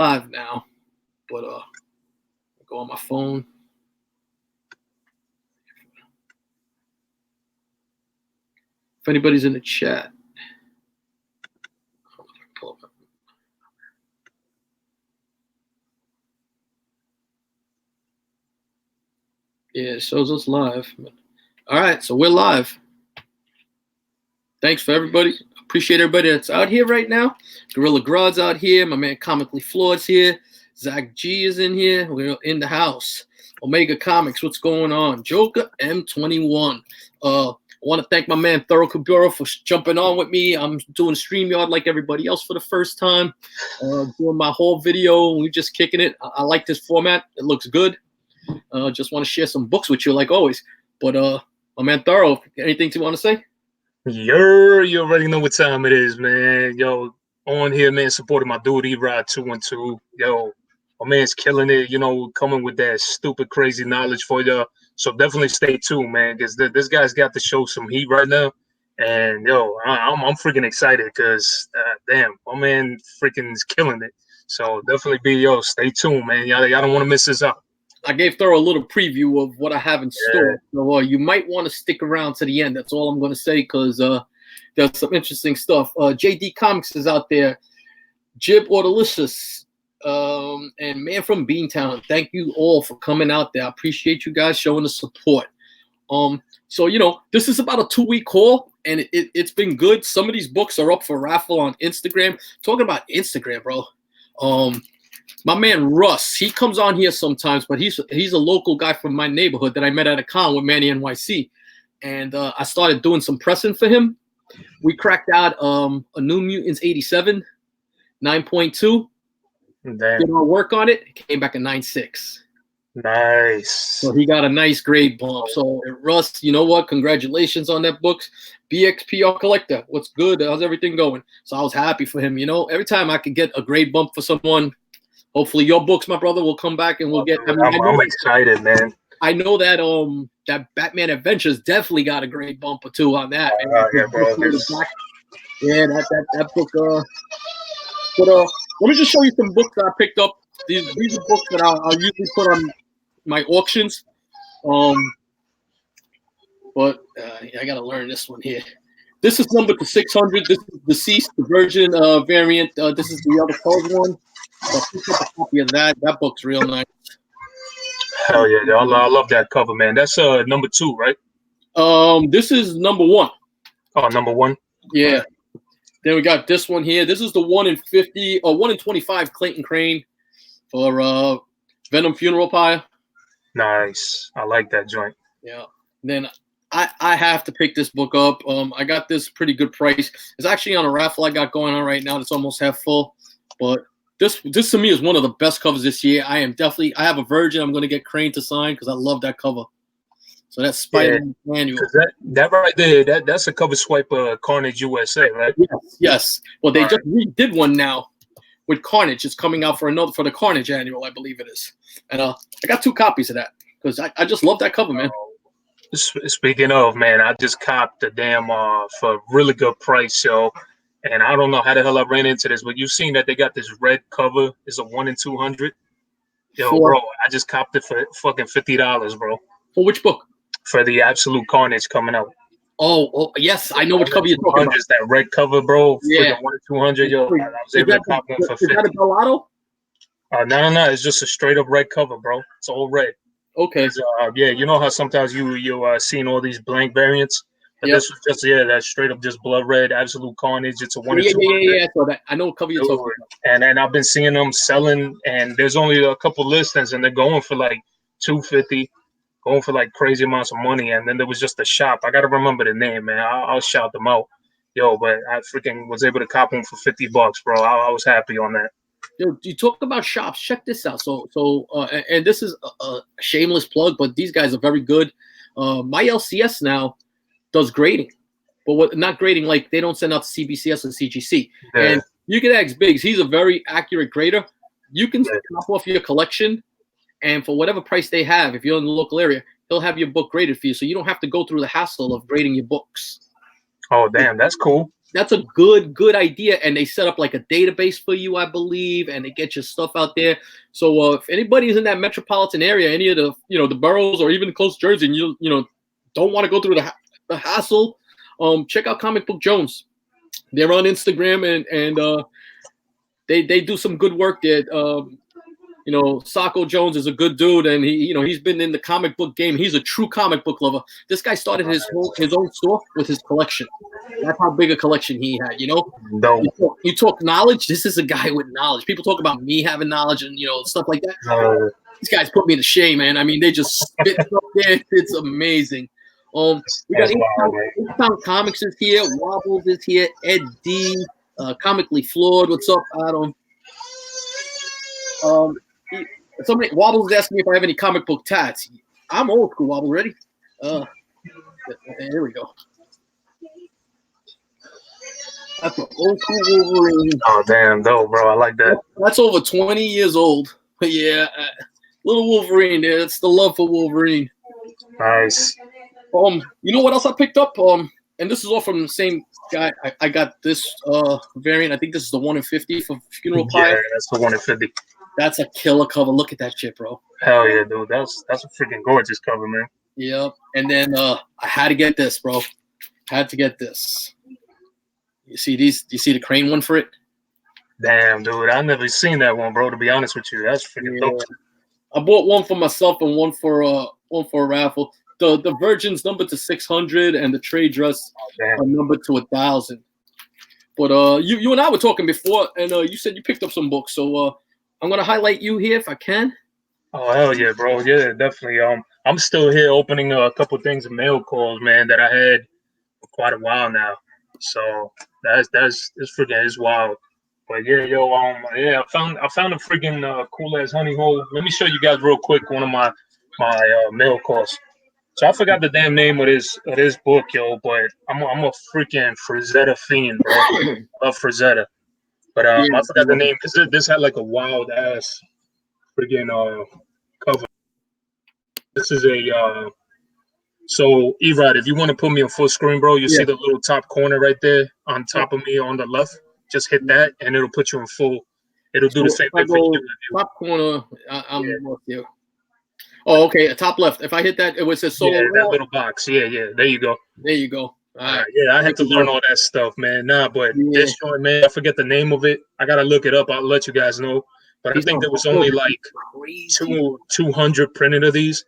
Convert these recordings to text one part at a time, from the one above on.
live now, but go on my phone. If anybody's in the chat, yeah, it shows us live. All right, so we're live. Thanks for everybody. Appreciate everybody that's out here right now. Gorilla Grod's out here. My man Comically Floyd's here. Zach G is in here. We're in the house. Omega Comics, what's going on? Joker M21. I want to thank my man Thorough Kabura for jumping on with me. I'm doing StreamYard like everybody else for the first time. Doing my whole video. We're just kicking it. I like this format. It looks good. Just want to share some books with you like always. But my man Thorough, anything you want to say? You already know what time it is, man. Yo, on here, man, supporting my dude, E-Rod 212. Yo, my man's killing it, coming with that stupid, crazy knowledge for y'all. So definitely stay tuned, man, because this guy's got to show some heat right now. And, yo, I'm freaking excited because, damn, my man freaking is killing it. So definitely stay tuned, man. Y'all don't want to miss this out. I gave Thorough a little preview of what I have in store. So you might want to stick around to the end. That's all I'm going to say because there's some interesting stuff. JD Comics is out there. Jib Ordelicious and Man from Beantown. Thank you all for coming out there. I appreciate you guys showing the support. So, this is about a 2-week haul, and it's been good. Some of these books are up for raffle on Instagram. Talking about Instagram, bro. My man Russ, he comes on here sometimes, but he's a local guy from my neighborhood that I met at a con with Manny NYC, and I started doing some pressing for him. We cracked out a New Mutants 87, 9.2. Did our work on it. It came back a 9.6. Nice. So he got a nice grade bump. So Russ, you know what? Congratulations on that books. BXPR Collector, what's good? How's everything going? So I was happy for him. Every time I could get a grade bump for someone. Hopefully your books, my brother, will come back and we'll get. I'm excited, man. I know that that Batman Adventures definitely got a great bump or two on that. Yeah, bro. Yeah, that book. But let me just show you some books that I picked up. These are books that I'll usually put on my auctions. But I gotta learn this one here. This is numbered to 600. This is deceased, the version variant. This is the other colored one. I'll pick up a copy of that. That book's real nice. Hell yeah, I love that cover, man. That's number 2, right? This is number 1. Oh, number 1? Yeah. Then we got this one here. This is the 1 in 50 or 1 in 25 Clayton Crane for Venom Funeral Pyre. Nice. I like that joint. Yeah. Then I have to pick this book up. I got this pretty good price. It's actually on a raffle I got going on right now. It's almost half full. But this to me is one of the best covers this year. I have a virgin I'm going to get Crane to sign because I love that cover. So that's Spider-Man Manual. That right there, that's a cover swipe Carnage USA, right? Yes. Well, they just redid one now with Carnage. It's coming out for the Carnage Annual, I believe it is. And I got 2 copies of that because I just love that cover, man. Speaking of, man, I just copped the damn for a really good price, yo. And I don't know how the hell I ran into this, but you've seen that they got this red cover. It's a 1 in 200. Yo, bro, I just copped it for fucking $50, bro. For which book? For the Absolute Carnage coming out. Oh, yes, I know which cover you're talking about. That red cover, bro. Yeah. 1 in 200, yo. I was able to cop one for $50. Is that a Bellotto? No. It's just a straight up red cover, bro. It's all red. Okay. Yeah, you know how sometimes you seen all these blank variants? But this was just that's straight up just blood red, Absolute Carnage. It's a 1 in 200. Yeah. So that I know what cover you're talking about. And I've been seeing them selling, and there's only a couple listings, and they're going for like $250, going for like crazy amounts of money. And then there was just a shop. I gotta remember the name, man. I'll shout them out, yo. But I freaking was able to cop them for $50, bro. I was happy on that. Yo, you talk about shops. Check this out. And this is a shameless plug, but these guys are very good. My LCS now does grading, but not grading like they don't send out to CBCS and CGC. Yeah. And you can ask Biggs; he's a very accurate grader. You can top off your collection, and for whatever price they have, if you're in the local area, he'll have your book graded for you, so you don't have to go through the hassle of grading your books. Oh, damn, that's cool. that's a good idea, and they set up like a database for you, I believe, and they get your stuff out there. So if anybody's in that metropolitan area, any of the the boroughs or even close Jersey, and you don't want to go through the hassle, check out Comic Book Jones. They're on Instagram, and they do some good work there. Sacco Jones is a good dude, and he's been in the comic book game. He's a true comic book lover. This guy started his own store with his collection. That's how big a collection he had. No. You talk knowledge. This is a guy with knowledge. People talk about me having knowledge and stuff like that. These guys put me to shame, man. I mean, they just spit up there. It's amazing. We got H-Town Comics is here. Wobbles is here. Ed D. Comically Flawed. What's up, Adam? Somebody Wobbles is asking me if I have any comic book tats. I'm old school, Wobble. Ready? Here we go. That's an old school Wolverine. Oh damn, dope, bro. I like that. That's over 20 years old. Yeah, little Wolverine. There, it's the love for Wolverine. Nice. You know what else I picked up? And this is all from the same guy. I got this variant. I think this is the 1 in 50 for Funeral Pyre. Yeah, that's the 1 in 50. That's a killer cover. Look at that shit, bro. Hell yeah, dude. That's a freaking gorgeous cover, man. Yep. And then I had to get this, bro. Had to get this. You see these? Do you see the crane one for it? Damn, dude. I've never seen that one, bro, to be honest with you. That's freaking dope. I bought one for myself and one for a raffle. The Virgin's numbered to 600 and the trade dress are numbered to 1,000. But you and I were talking before, and you said you picked up some books, so I'm gonna highlight you here if I can. Oh hell yeah, bro. Yeah, definitely. I'm still here opening a couple things of mail calls, man, that I had for quite a while now. So that's freaking is wild. But yeah, I found a freaking cool ass honey hole. Let me show you guys real quick one of my mail calls. So I forgot the damn name of this book, yo, but I'm a freaking Frazetta fiend, bro. Love Frazetta. But I forgot the name because this had like a wild ass freaking cover. This is a so Erod, if you want to put me on full screen, bro, you see the little top corner right there on top of me on the left. Just hit that and it'll put you in full. It'll do the same thing for you. Top corner, I'm with you. Oh, okay, top left. If I hit that, it was a solo. Yeah, that little box. Yeah. There you go. There you go. All right. Yeah, I had to learn all that stuff, man. But this joint, man, I forget the name of it. I gotta look it up. I'll let you guys know. But I think there was only like 200 printed of these.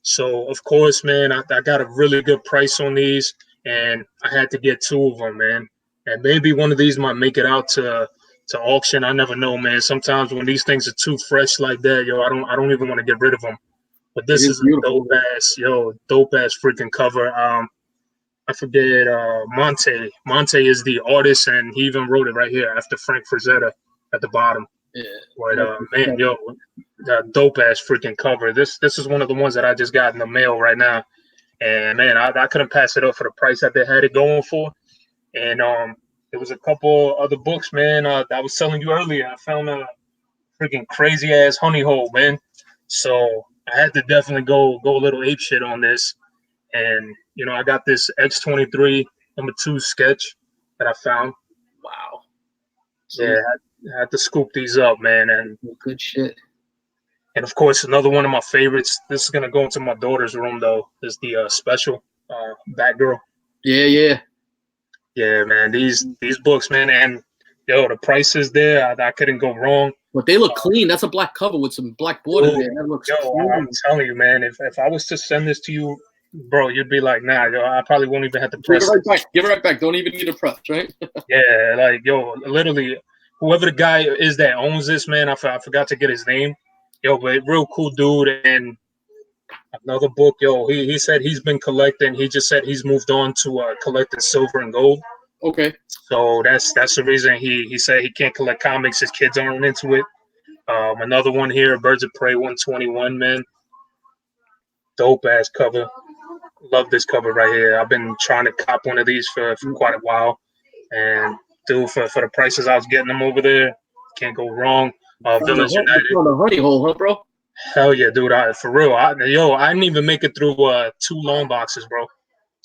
So of course, man, I got a really good price on these, and I had to get 2 of them, man. And maybe one of these might make it out to auction. I never know, man. Sometimes when these things are too fresh like that, yo, I don't even want to get rid of them. But this is a dope ass freaking cover. I forget Monte. Monte is the artist, and he even wrote it right here after Frank Frazetta at the bottom. Yeah. But man, yo, that dope ass freaking cover. This is one of the ones that I just got in the mail right now, and man, I couldn't pass it up for the price that they had it going for. And there was a couple other books, man, that I was telling you earlier. I found a freaking crazy ass honey hole, man. So I had to definitely go a little ape shit on this. And, I got this X-23 number 2 sketch that I found. Wow. Yeah, I had to scoop these up, man. And good shit. And, of course, another one of my favorites. This is going to go into my daughter's room, though, is the special Batgirl. Yeah. Yeah, man. These books, man. And, yo, the price is there. I couldn't go wrong. But they look clean. That's a black cover with some black border there. That looks clean. I'm telling you, man, if I was to send this to you, bro, you'd be like, nah, yo, I probably won't even have to press it. Give it right back. Don't even need a press, right? Yeah, like, yo, literally, whoever the guy is that owns this, man, I forgot to get his name. Yo, but real cool dude. And another book, yo, he said he's been collecting. He just said he's moved on to collecting silver and gold. Okay. So that's the reason he said he can't collect comics. His kids aren't into it. Another one here, Birds of Prey 121, man. Dope ass cover. Love this cover right here. I've been trying to cop one of these for quite a while. And dude, for the prices I was getting them over there, can't go wrong. Villains United. On the honey hole, huh, bro? Hell yeah, dude. For real. I didn't even make it through 2 long boxes, bro.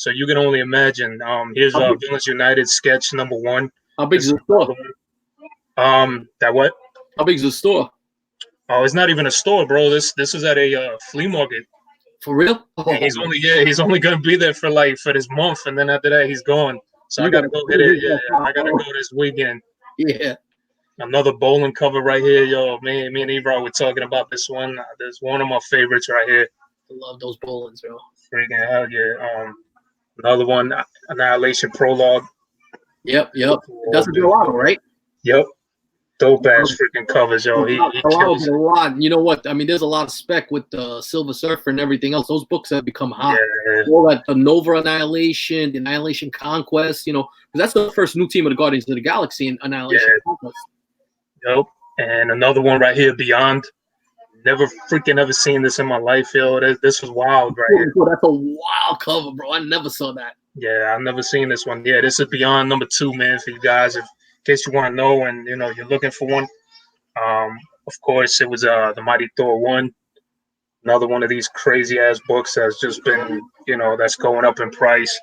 So you can only imagine. Here's Villains United sketch number 1. How big is the store? That what? How big is the store? Oh, it's not even a store, bro. This is at a flea market. For real? Oh, he's only gonna be there for this month, and then after that he's gone. So I gotta go hit it. Yeah, I gotta go this weekend. Yeah. Another bowling cover right here, yo. Me and Ebro were talking about this one. This one of my favorites right here. I love those bowlings, bro. Freaking hell yeah. Another one, Annihilation Prologue. Yep. That's a Gelato, right? Yep. Dope ass freaking covers, yo. He kills a lot. You know what? I mean, there's a lot of spec with the Silver Surfer and everything else. Those books have become hot. Yeah. All that, the Nova Annihilation, the Annihilation Conquest, because that's the first new team of the Guardians of the Galaxy in Annihilation Conquest. Yep. And another one right here, Beyond. Never freaking ever seen this in my life, yo. This was wild right here. That's a wild cover, bro. I never saw that. Yeah, I've never seen this one. Yeah, this is Beyond number 2, man, for you guys. In case you want to know and, you're looking for one. Of course, it was the Mighty Thor 1. Another one of these crazy-ass books that's just been, that's going up in price.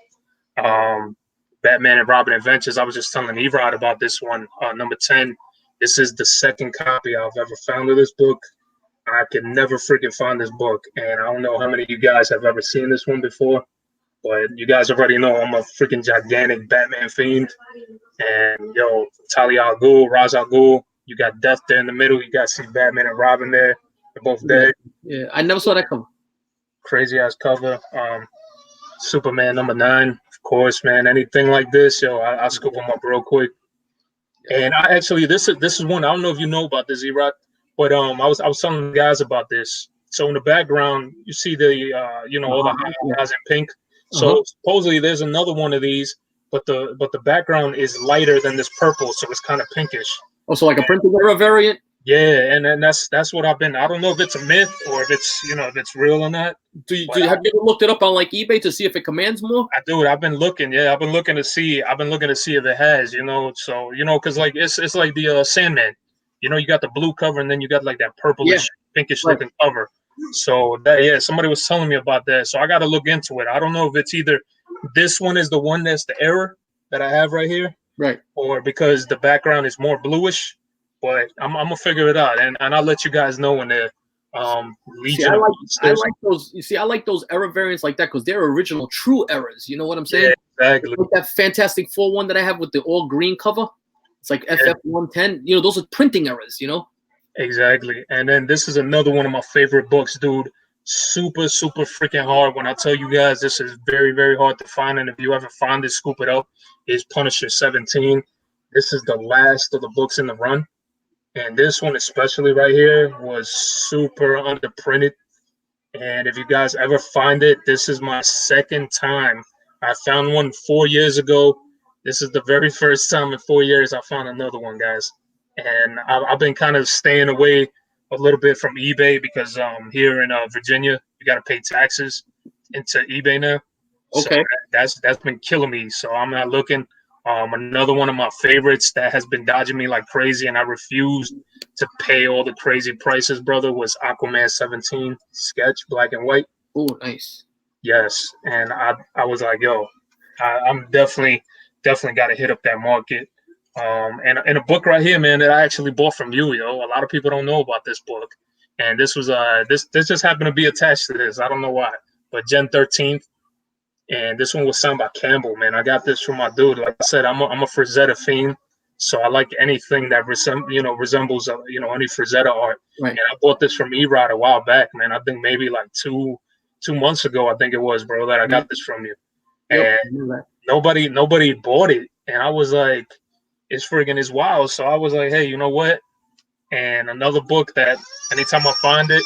Batman and Robin Adventures. I was just telling Erod about this one, number 10. This is the second copy I've ever found of this book. I can never freaking find this book, and I don't know how many of you guys have ever seen this one before, but you guys already know I'm a freaking gigantic Batman fiend. And Talia al Ghul, Ra's al Ghul, you got Death there in the middle. You got see Batman and Robin there. They're both dead. Yeah, I never saw that cover. Crazy ass cover. Superman number 9, of course, man. Anything like this, I'll scoop them up real quick. And I actually, this is one. I don't know if you know about this, E-Rock, but I was telling the guys about this. So in the background, you see the all the guys in pink. So supposedly there's another one of these, but the background is lighter than this purple, so it's kind of pinkish. Oh, so like a printing era variant? Yeah, and then that's what I've been. I don't know if it's a myth or if it's if it's real or not. Have you ever looked it up on like eBay to see if it commands more? I've been looking. Yeah, I've been looking to see if it has. So because like it's like the Sandman. You got the blue cover and then you got like that purplish, pinkish looking cover. So somebody was telling me about that. So I got to look into it. I don't know if it's either this one is the one that's the error that I have right here, right, or because the background is more bluish. But I'm gonna figure it out, and I'll let you guys know when the Legion. I like those. You see, I like those error variants like that because they're original, true errors. You know what I'm saying? Yeah, exactly. Like that Fantastic Four one that I have with the all green cover. It's like FF110. Those are printing errors. Exactly. And then this is another one of my favorite books, dude. Super, super freaking hard. When I tell you guys, this is very, very hard to find. And if you ever find it, scoop it up. Is Punisher 17. This is the last of the books in the run. And this one, especially right here, was super underprinted. And if you guys ever find it, this is my second time. I found one 4 years ago. This is the very first time in 4 years I found another one, guys. And I've been kind of staying away a little bit from eBay because here in Virginia, you got to pay taxes into eBay now. Okay. So that's been killing me. So I'm not looking. Another one of my favorites that has been dodging me like crazy, and I refused to pay all the crazy prices, brother, was Aquaman 17 sketch, black and white. Oh, nice. Yes, and I was like, I'm definitely got to hit up that market. And a book right here, man, that I actually bought from you, yo. A lot of people don't know about this book, and this was this just happened to be attached to this. I don't know why, but Gen 13th. And this one was signed by Campbell, man. I got this from my dude. Like I said, I'm a Frazetta fiend, so I like anything that resembles any Frazetta art. Right. And I bought this from Erod a while back, man. I think maybe like two months ago, I think it was, bro, that I got this from you. Yep. And nobody bought it, and I was like, it's wild. So I was like, hey, you know what? And another book that anytime I find it,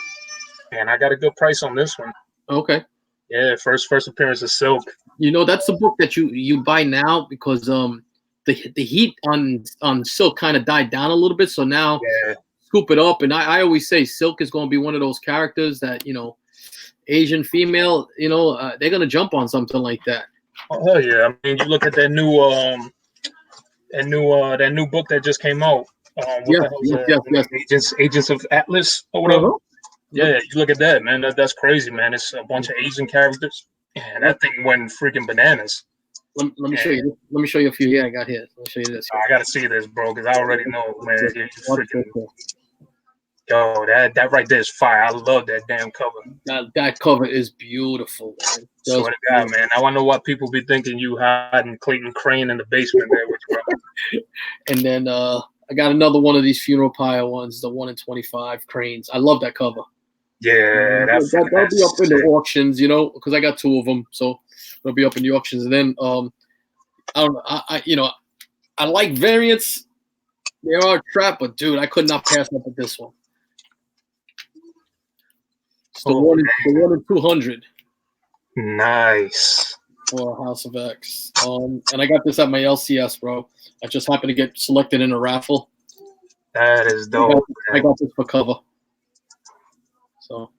and I got a good price on this one. Okay. Yeah, first appearance of Silk. That's the book that you buy now because the heat on Silk kind of died down a little bit. So now scoop it up. And I always say Silk is going to be one of those characters that, Asian female, they're going to jump on something like that. Oh, hell yeah. I mean, you look at that new book that just came out. Yes. Agents of Atlas or whatever. Yeah, you look at that, man. That's crazy, man. It's a bunch of Asian characters. And that thing went freaking bananas. Let me show you. Let me show you a few. Yeah, I got here. Let me show you this. I gotta see this, bro, because I already know, man. You freaking, yo, that right there is fire. I love that damn cover. That cover is beautiful, man. Swear to God, man. Now I know why people be thinking you hiding Clayton Crane in the basement there with you, bro. And then I got another one of these funeral pyre ones, the 1 in 25 cranes. I love that cover. Yeah, that'll be up in the auctions, you know, because I got 2 of them, so it'll be up in the auctions. And then I don't know, I like variants. They are a trap, but dude, I could not pass up with this one. It's the one in 200. Nice. For House of X. And I got this at my LCS, bro. I just happened to get selected in a raffle. That is dope. I got this for cover. So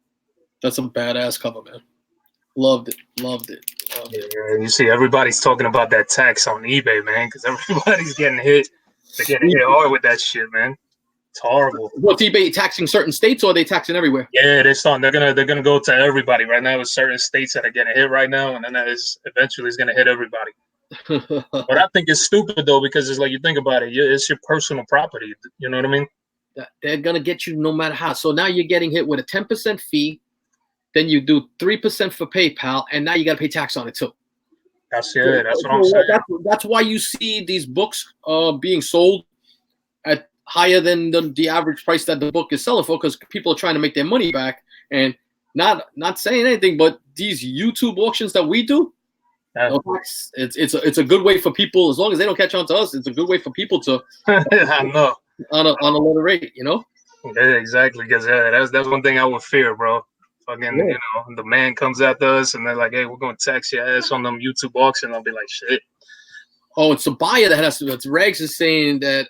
that's a badass cover, man. Loved it. Yeah, you see, everybody's talking about that tax on eBay, man, because everybody's getting hit. They're getting hit hard with that shit, man. It's horrible. What's eBay taxing certain states, or are they taxing everywhere? Yeah, they're starting. They're gonna go to everybody right now. There's certain states that are getting hit right now, and then that is eventually is gonna hit everybody. But I think it's stupid though, because it's like, you think about it, it's your personal property. You know what I mean? They're gonna get you no matter how. So now you're getting hit with a 10% fee, then you do 3% for PayPal, and now you got to pay tax on it too. That's what I'm saying. That's why you see these books being sold at higher than the average price that the book is selling for, because people are trying to make their money back. And not saying anything, but these YouTube auctions that we do, it's a good way for people, as long as they don't catch on to us. It's a good way for people to I know on a lower rate, you know. Yeah, exactly. Because that's one thing I would fear, bro. Fucking, you know, the man comes after us and they're like, "Hey, we're gonna tax your ass on them YouTube auction." I'll be like, "Shit." Oh, it's the buyer that has to. It's Rags is saying that.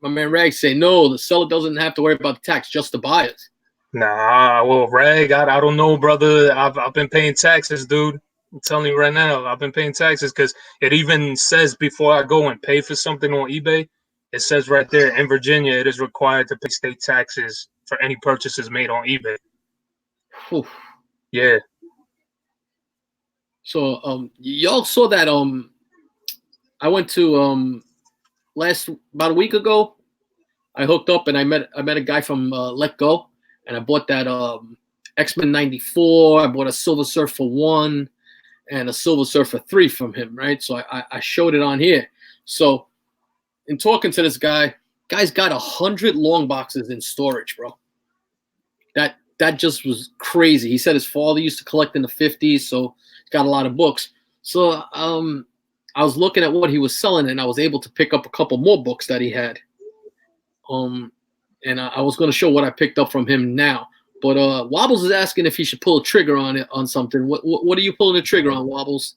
My man Rags say no. The seller doesn't have to worry about the tax, just the buyers. Nah, well, Rag, I don't know, brother. I've been paying taxes, dude. I'm telling you right now, I've been paying taxes, because it even says before I go and pay for something on eBay, it says right there, in Virginia, it is required to pay state taxes for any purchases made on eBay. Whew. Yeah. So y'all saw that I went to about a week ago. I hooked up and I met a guy from Let Go, and I bought that X-Men 94. I bought a Silver Surfer 1 and a Silver Surfer 3 from him, right? So I showed it on here. So in talking to this guy's got 100 long boxes in storage, bro. That just was crazy. He said his father used to collect in the 50s, so he's got a lot of books. So I was looking at what he was selling, and I was able to pick up a couple more books that he had. And I was going to show what I picked up from him now. But Wobbles is asking if he should pull a trigger on something. What are you pulling the trigger on, Wobbles?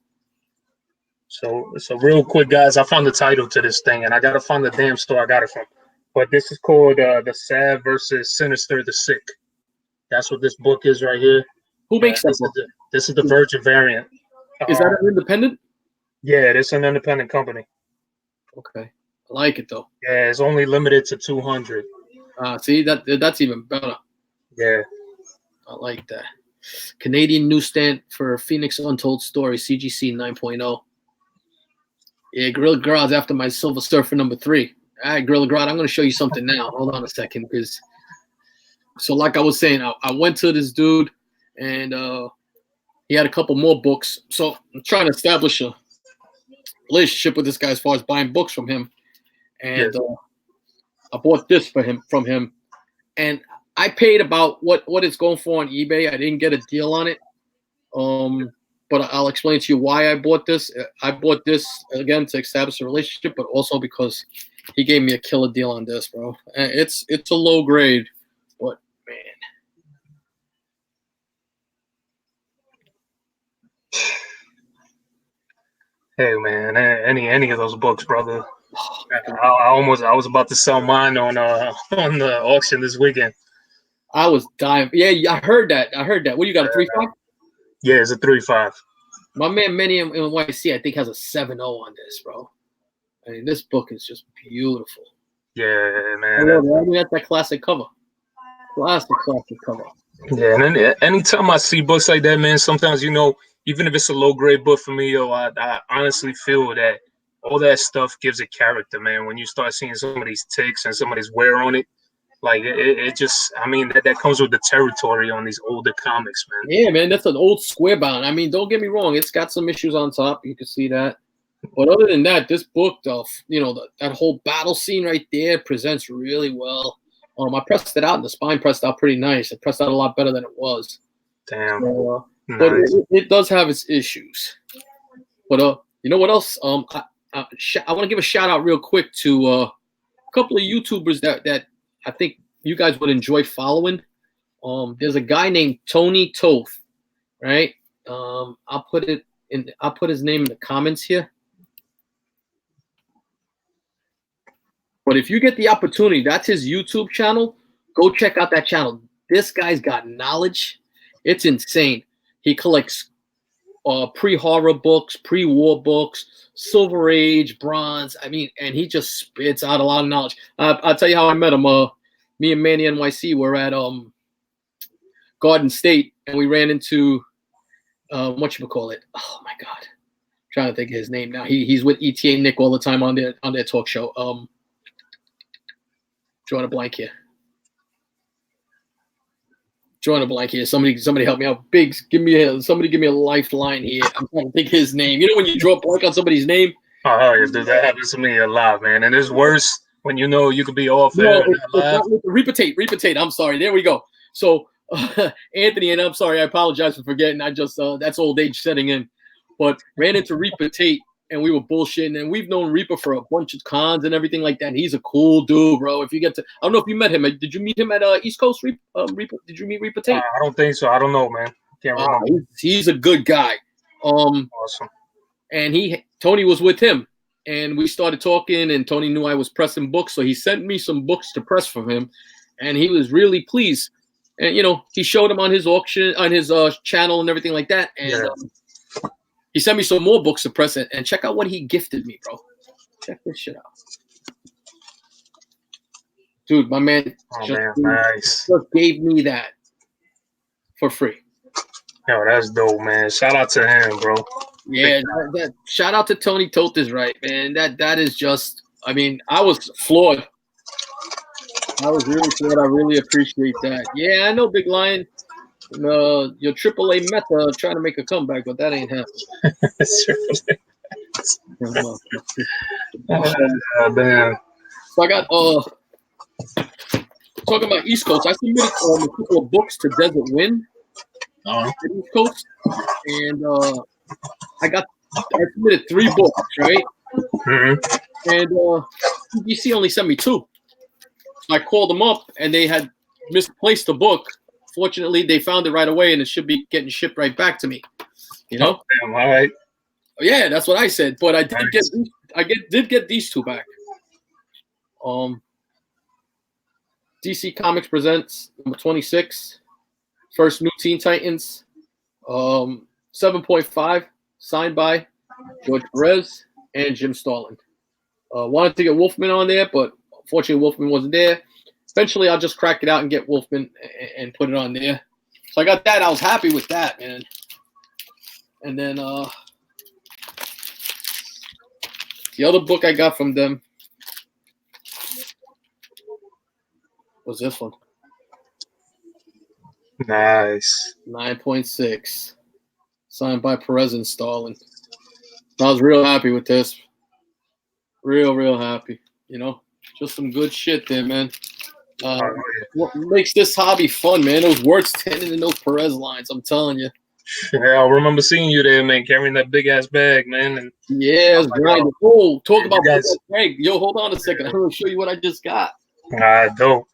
So real quick, guys, I found the title to this thing, and I gotta find the damn store I got it from. But this is called The Sad versus Sinister the Sick. That's what this book is right here. Who makes that book? This is the Virgin variant. Is that an independent? Yeah, it's an independent company. Okay, I like it though. Yeah, it's only limited to 200. See, that's even better. Yeah, I like that. Canadian newsstand for Phoenix Untold Story, CGC 9.0. Yeah, Gorilla Grodd's after my Silver Surfer number 3. All right, Gorilla Grodd, I'm going to show you something now. Hold on a second, because so like I was saying, I went to this dude, and he had a couple more books. So I'm trying to establish a relationship with this guy as far as buying books from him, and I bought this from him, and I paid about what it's going for on eBay. I didn't get a deal on it, but I'll explain to you why I bought this. I bought this again to establish a relationship, but also because he gave me a killer deal on this, bro. And it's a low grade, but man. Hey man, any of those books, brother. I was about to sell mine on the auction this weekend. I was dying. Yeah, I heard that. What do you got, a 3.5? Yeah, it's a 3.5. My man Manny in NYC, I think, has a 7.0 on this, bro. I mean, this book is just beautiful. Yeah, man. I mean, that's that classic cover. Classic cover. Yeah, and then anytime I see books like that, man, sometimes, you know, even if it's a low grade book for me, yo, I honestly feel that all that stuff gives it character, man. When you start seeing some of these ticks and somebody's wear on it, like it just, I mean, that comes with the territory on these older comics, man. Yeah, man, that's an old square bound. I mean, don't get me wrong, it's got some issues on top. You can see that. But other than that, this book, you know, that whole battle scene right there presents really well. I pressed it out, and the spine pressed out pretty nice. It pressed out a lot better than it was. Damn. So, Nice. But it does have its issues. But you know what else? I want to give a shout out real quick to a couple of YouTubers that I think you guys would enjoy following. There's a guy named Tony Toth, right? I'll put his name in the comments here. But if you get the opportunity, that's his YouTube channel. Go check out that channel. This guy's got knowledge. It's insane. He collects pre-horror books, pre-war books, Silver Age, Bronze. I mean, and he just spits out a lot of knowledge. I'll tell you how I met him. Me and Manny NYC were at Garden State, and we ran into whatchamacallit. Oh my God, I'm trying to think of his name now. He's with ETA Nick all the time on their talk show. Drawing a blank here. Somebody help me out. Biggs, somebody give me a lifeline here. I'm trying to think his name. You know when you draw a blank on somebody's name? Oh, yeah, dude, that happens to me a lot, man. And it's worse when you know you could be off air. Repetate. I'm sorry. There we go. So Anthony, and I'm sorry, I apologize for forgetting. I just that's old age setting in. But ran into Repetate, and we were bullshitting, and we've known Reaper for a bunch of cons and everything like that. And he's a cool dude, bro. If you get to, I don't know if you met him. Did you meet him at East Coast Reaper? Did you meet Reaper Tate? I don't think so. I don't know, man. Can't remember. He's a good guy. Awesome. And Tony was with him, and we started talking. And Tony knew I was pressing books, so he sent me some books to press from him, and he was really pleased. And you know, he showed him on his auction, on his channel, and everything like that. And he sent me some more books to press it, and check out what he gifted me, bro. Check this shit out. Dude, my man, nice. just gave me that for free. Yo, that's dope, man. Shout out to him, bro. Yeah, shout out to Tony Toth is right, man. That is just, I mean, I was floored. I was really floored. I really appreciate that. Yeah, I know, Big Lion. Your AAA Meta trying to make a comeback, but that ain't happening. Man. So I got talking about East Coast. I submitted a couple of books to Desert Wind, East Coast, and I submitted 3 books, right? Mm-hmm. And CGC only sent me 2. So I called them up, and they had misplaced the book. Fortunately, they found it right away, and it should be getting shipped right back to me. You know? Damn, all right. Yeah, that's what I said. But I did get these 2 back. DC Comics presents number 26, first New Teen Titans, 7.5, signed by George Perez and Jim Starlin. Wanted to get Wolfman on there, but unfortunately Wolfman wasn't there. Eventually, I'll just crack it out and get Wolfman and put it on there. So I got that. I was happy with that, man. And then the other book I got from them was this one. Nice. 9.6. Signed by Perez and Starlin. I was real happy with this. Real happy. You know, just some good shit there, man. What makes this hobby fun, man? Those words standing in those Perez lines, I'm telling you. Yeah, I remember seeing you there, man, carrying that big ass bag, man. And yeah, it's great. Oh, talk about bag. Yo, hold on a second. I'm gonna show you what I just got. Dope.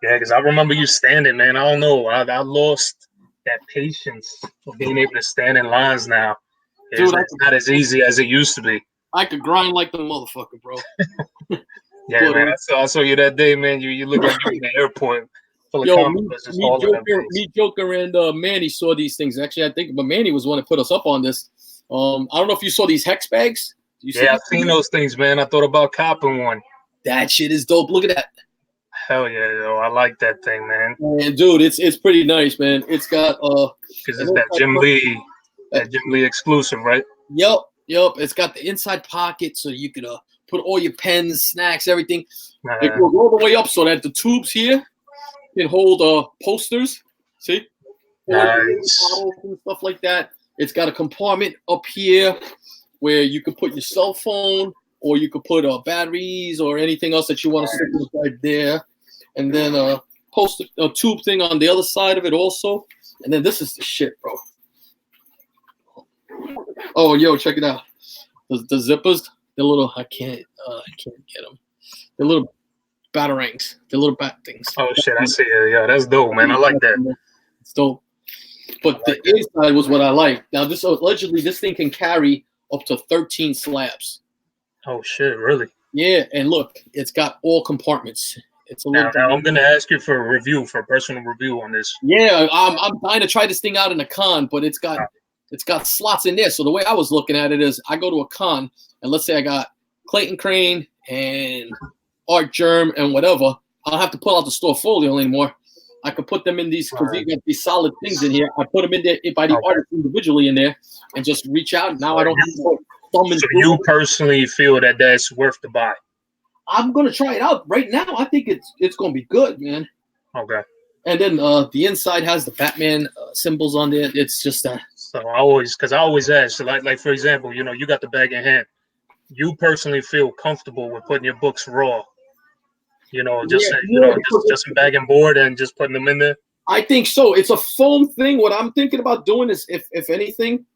Yeah, because I remember you standing, man. I don't know. I lost that patience of being able to stand in lines now. It's not as easy as it used to be. I could grind like the motherfucker, bro. Yeah, man. I saw you that day, man. You look like you're in the airport. Me, Joker, and Manny saw these things. Actually, I think, but Manny was the one that put us up on this. I don't know if you saw these hex bags. I've seen those things, man. I thought about copping one. That shit is dope. Look at that. Hell yeah, yo, I like that thing, man. And dude, it's pretty nice, man. It's got Because it's that Jim Lee exclusive, right? Yep. It's got the inside pocket so you could put all your pens, snacks, everything. It goes all the way up so that the tubes here can hold posters. See? Nice. Bottles and stuff like that. It's got a compartment up here where you can put your cell phone, or you could put batteries or anything else that you want to stick inside there. And then a tube thing on the other side of it also. And then this is the shit, bro. Oh, yo, check it out. The zippers, they're little. I can't get them. They're little batarangs. They're little bat things. Oh shit, I see it. Yeah, that's dope, man. I like that. It's dope. But the inside was what I like. Now, allegedly this thing can carry up to 13 slabs. Oh shit, really? Yeah, and look, it's got all compartments. It's a little. Now I'm gonna ask you for a personal review on this. Yeah, I'm dying to try this thing out in a con, but it's got slots in there. So the way I was looking at it is, I go to a con, and let's say I got Clayton Crane and Art Germ and whatever. I don't have to pull out the store folio anymore. I could put them in these, because you got these solid things in here. I put them in there by the artist individually in there, and just reach out. Now I don't have to thumb and. So you personally feel that that's worth the buy? I'm gonna try it out right now. I think it's gonna be good, man. Okay. And then the inside has the Batman symbols on there. It's just So I always ask, so like for example, you got the bag in hand. You personally feel comfortable with putting your books raw? Just a bag and board and just putting them in there? I think so. It's a foam thing. What I'm thinking about doing is, if anything,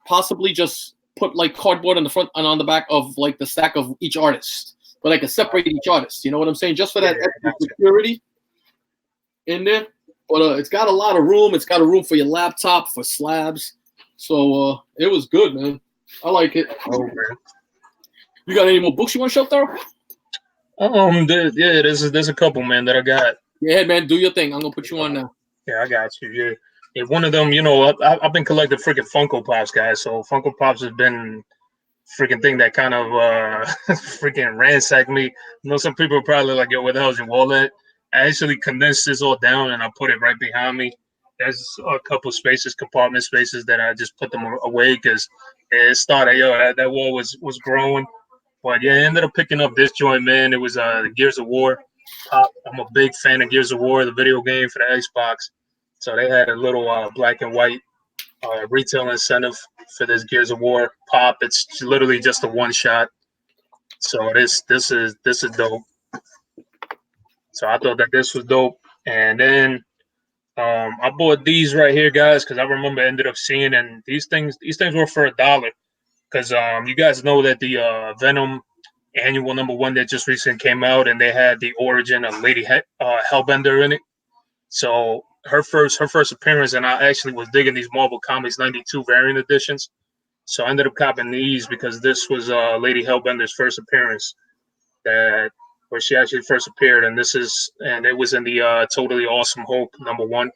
possibly just put like cardboard on the front and on the back of like the stack of each artist, but I can separate each artist. You know what I'm saying? Just for that extra security in there. But it's got a lot of room. It's got a room for your laptop, for slabs. So it was good, man. I like it. Oh man. You got any more books you want to show, Thorough? There's a couple, man, that I got. Yeah, man, do your thing. I'm gonna put you on now. Yeah, I got you. Yeah, one of them, I've been collecting freaking Funko Pops, guys. So Funko Pops has been freaking thing that kind of freaking ransacked me. Some people are probably like, yo, where the hell's your wallet? I actually condensed this all down and I put it right behind me. There's a couple compartment spaces that I just put them away because it started, that wall was growing. But yeah, I ended up picking up this joint, man. It was the Gears of War pop. I'm a big fan of Gears of War, the video game for the Xbox. So they had a little black and white retail incentive for this Gears of War pop. It's literally just a one shot. So this is dope. So I thought that this was dope. And then I bought these right here, guys, because I remember ended up seeing, and these things were for $1. Because you guys know that the Venom annual #1 that just recently came out, and they had the origin of Lady Hellbender in it. So her first appearance, and I actually was digging these Marvel Comics '92 variant editions. So I ended up copping these because this was Lady Hellbender's first appearance, where she actually first appeared, and it was in the Totally Awesome Hulk #1.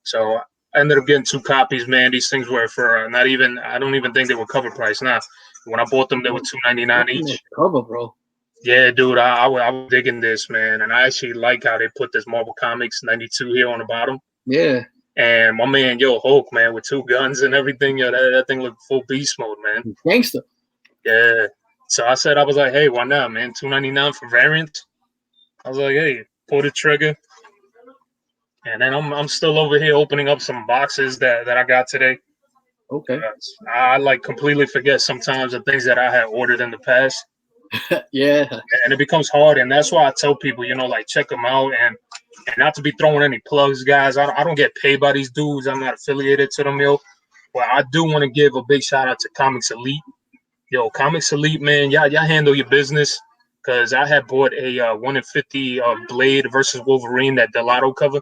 So I ended up getting 2 copies, man. These things were for I don't even think they were cover price now. When I bought them, they were $2.99 each. Cover, bro. Yeah, dude, I was digging this, man. And I actually like how they put this Marvel Comics '92 here on the bottom. Yeah. And my man, Hulk, man, with 2 guns and everything. That thing looked full beast mode, man. Gangster. Yeah. So I was like, hey, why not, man? $2.99 for variants. I was like, hey, pull the trigger. And then I'm still over here opening up some boxes that I got today. Okay. I completely forget sometimes the things that I had ordered in the past. Yeah. And it becomes hard, and that's why I tell people, check them out, and not to be throwing any plugs, guys. I don't get paid by these dudes. I'm not affiliated to them, But I do want to give a big shout out to Comics Elite. Comics Elite, man, y'all handle your business. Because I had bought a 1 in 50 Blade versus Wolverine, that Delato cover.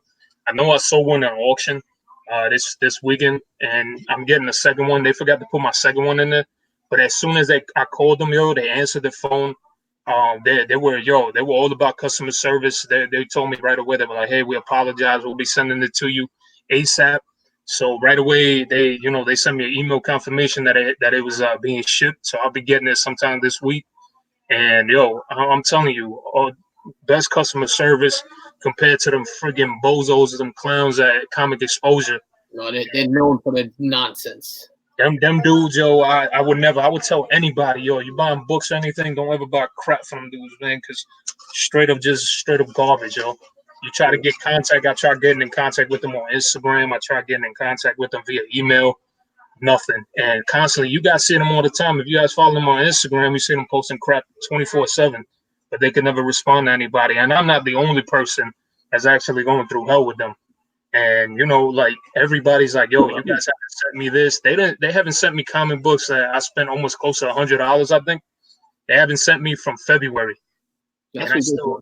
I know I sold one at auction this weekend, and I'm getting the second one. They forgot to put my second one in there. But as soon as I called them, they answered the phone. They were all about customer service. They told me right away. They were like, "Hey, we apologize. We'll be sending it to you ASAP." So right away, they sent me an email confirmation that it was being shipped. So I'll be getting it sometime this week. And I'm telling you, best customer service compared to them friggin' bozos, them clowns at Comic Exposure. No, they're known for their nonsense. Them dudes, yo, I would tell anybody, yo, you buying books or anything, don't ever buy crap from them dudes, man, because straight up garbage, yo. You try to get contact, I try getting in contact with them on Instagram, I try getting in contact with them via email, nothing. And constantly, you guys see them all the time. If you guys follow them on Instagram, you see them posting crap 24/7, but they can never respond to anybody. And I'm not the only person that's actually going through hell with them. And like everybody's like, yo, you guys haven't sent me this. They haven't sent me comic books that I spent almost close to $100, I think. They haven't sent me from February. That's and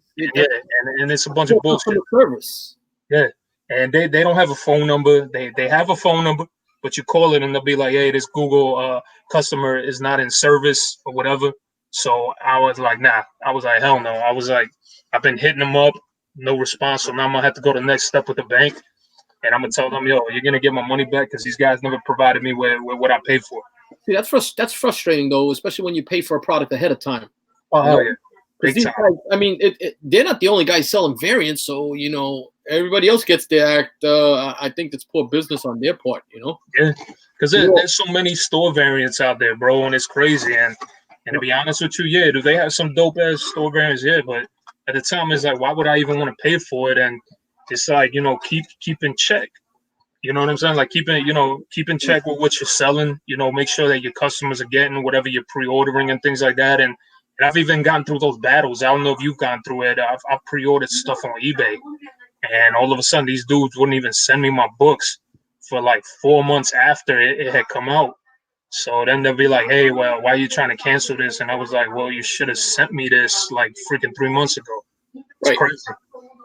and it's a bunch of bullshit. Service. Yeah. And they don't have a phone number. They have a phone number, but you call it and they'll be like, hey, this Google customer is not in service or whatever. So I was like, nah. I was like, hell no. I was like, I've been hitting them up, no response. So now I'm gonna have to go to the next step with the bank. And I'm gonna tell them, yo, you're gonna get my money back because these guys never provided me with what I paid for. See, that's frustrating though, especially when you pay for a product ahead of time. Oh hell yeah, big these time. guys, I mean, they're not the only guys selling variants, so everybody else gets their act. I think that's poor business on their part. Yeah, because there's so many store variants out there, bro, and it's crazy. And to be honest with you, yeah, do they have some dope ass store variants? Yeah, but at the time, it's like, why would I even want to pay for it? And it's like, keep in check. You know what I'm saying? Like keep in check with what you're selling. Make sure that your customers are getting whatever you're pre-ordering and things like that. And I've even gotten through those battles. I don't know if you've gone through it. I've pre-ordered stuff on eBay, and all of a sudden these dudes wouldn't even send me my books for like 4 months after it had come out. So then they'll be like, hey, well, why are you trying to cancel this? And I was like, well, you should have sent me this like freaking 3 months ago. It's crazy.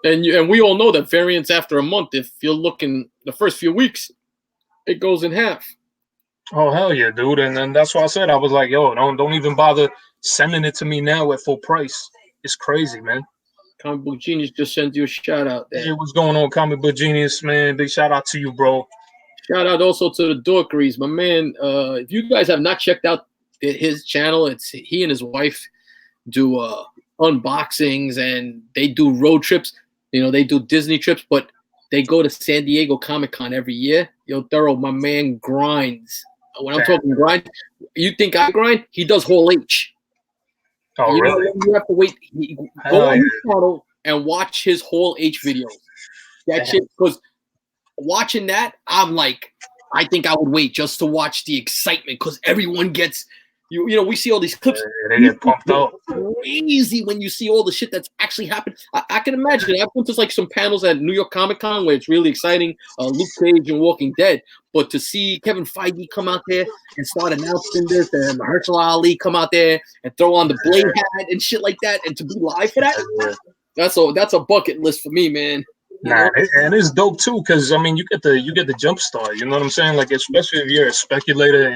And we all know that variants after a month, if you're looking the first few weeks, it goes in half. Oh hell yeah, dude! And then that's why I said I was like, yo, don't even bother sending it to me now at full price. It's crazy, man. Comic Book Genius just sent you a shout out there. Hey, what's going on, Comic Book Genius, man? Big shout out to you, bro. Shout out also to the Dorkeries, my man. If you guys have not checked out his channel, it's he and his wife do unboxings and they do road trips. They do Disney trips, but they go to San Diego Comic-Con every year. Yo, Thorough, my man grinds. When I'm talking grind, you think I grind? He does Hall H. Oh, really? You have to wait. Go on his channel and watch his Hall H videos. That shit, because watching that, I'm like, I think I would wait just to watch the excitement because everyone gets, we see all these clips. They get pumped up. Crazy when you see all the shit that's actually happened. I can imagine. I've been to like some panels at New York Comic Con where it's really exciting. Luke Cage and Walking Dead. But to see Kevin Feige come out there and start announcing this, and Mahershala Ali come out there and throw on the Blade hat and shit like that, and to be live for that, that's a bucket list for me, man. Nah, and it's dope too, because I mean, you get the jump start. You know what I'm saying? Like, especially if you're a speculator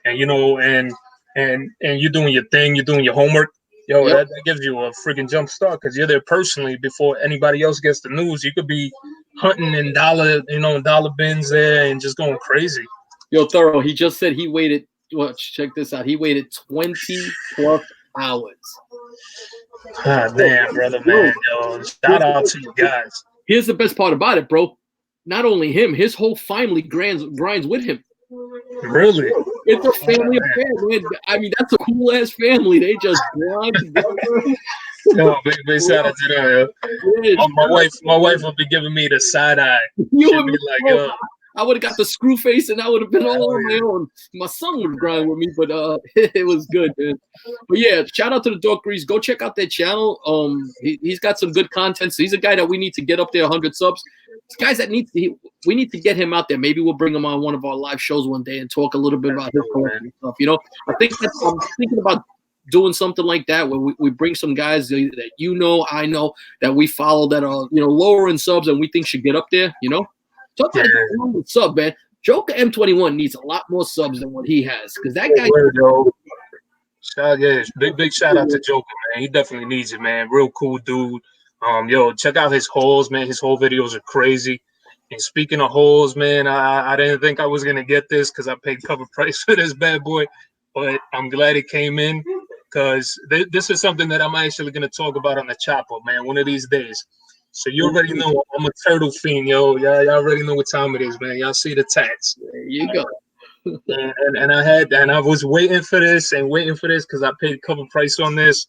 and you're doing your thing, you're doing your homework. Yo, that gives you a freaking jump start because you're there personally before anybody else gets the news. You could be hunting in dollar bins there and just going crazy. Yo, Thorough, he just said he waited. Watch, check this out. He waited 20+ hours. Ah, damn, brother, man. Yo, shout out to you guys. Here's the best part about it, bro. Not only him, his whole family grinds with him. Really? It's a family affair, man. I mean, that's a cool ass family. They just grind together. Yo, big shout out to them. Yeah. My wife would be giving me the side eye. She'd be like, yo. I would have got the screw face and I would have been all on my own. My son would grind with me, but it was good, man. But yeah, shout out to the Dorkeries. Go check out their channel. He's got some good content. So he's a guy that we need to get up there 100 subs. Guys that we need to get him out there. Maybe we'll bring him on one of our live shows one day and talk a little bit about his collection stuff. I think I'm thinking about doing something like that where we bring some guys that I know that we follow that are lower in subs and we think should get up there. Talk about sub, man. Joker M21 needs a lot more subs than what he has because that guy. Big shout out to Joker, man. He definitely needs it, man. Real cool dude. Check out his hauls, man. His whole videos are crazy. And speaking of hauls, man, I didn't think I was gonna get this because I paid cover price for this bad boy, but I'm glad it came in. because this is something that I'm actually gonna talk about on the chop up, man, one of these days. So you already know I'm a turtle fiend, yo. Y'all already know what time it is, man. Y'all see the tats. There you go. And I was waiting for this because I paid cover price on this,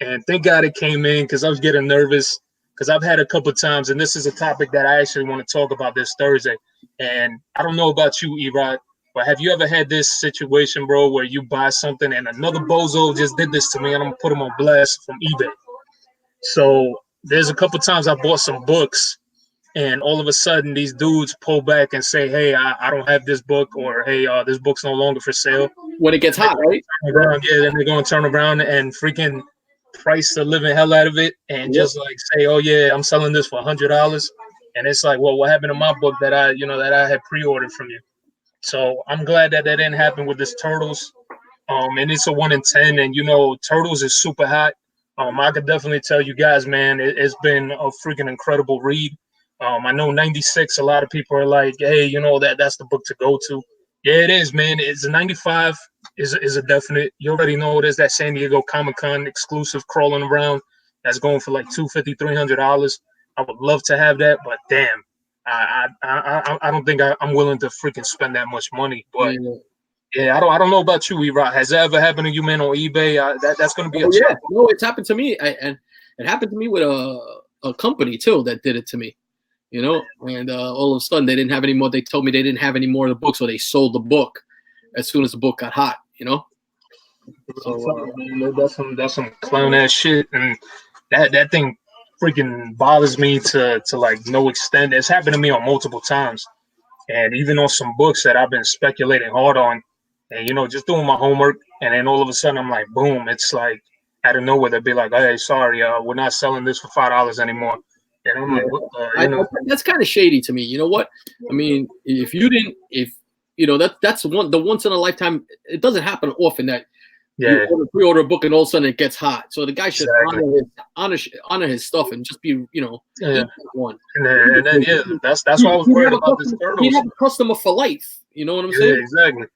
and thank God it came in because I was getting nervous because I've had a couple times, and this is a topic that I actually want to talk about this Thursday. And I don't know about you, Erod, but have you ever had this situation, bro, where you buy something and another bozo just did this to me, and I'm gonna put him on blast from eBay? So there's a couple times I bought some books, and all of a sudden these dudes pull back and say, "Hey, I don't have this book," or "Hey, this book's no longer for sale." When it gets hot, right? Then they're gonna turn around and freaking price the living hell out of it, and just like say, "Oh yeah, I'm selling this for $100," and it's like, "Well, what happened to my book that I had pre-ordered from you?" So I'm glad that didn't happen with this Turtles. And it's a 1 in 10, and Turtles is super hot. I could definitely tell you guys, man, it's been a freaking incredible read. I know 96. A lot of people are like, "Hey, that's the book to go to." Yeah, it is, man. It's a 95 is a definite. You already know there's that San Diego Comic-Con exclusive crawling around that's going for like $250, $300. I would love to have that, but damn, I don't think I'm willing to freaking spend that much money. But yeah, I don't know about you, E-Rock. Has that ever happened to you, man, on eBay? That's going to be a yeah. No, it's happened to me, and it happened to me with a company too that did it to me. And all of a sudden they didn't have any more. They told me they didn't have any more of the book, so they sold the book as soon as the book got hot. So that's some clown ass shit, and that thing freaking bothers me to like no extent. It's happened to me on multiple times, and even on some books that I've been speculating hard on, and just doing my homework, and then all of a sudden I'm like, boom! It's like out of nowhere they'd be like, "Hey, sorry, we're not selling this for $5 anymore." And I'm like, that's kind of shady to me. You know what? I mean, if that's the once in a lifetime. It doesn't happen often that you pre-order a book and all of a sudden it gets hot. So the guy should honor his stuff and just be one. And then that's why I was worried about this Turtles. He had a customer for life. You know what I'm saying? Yeah, exactly.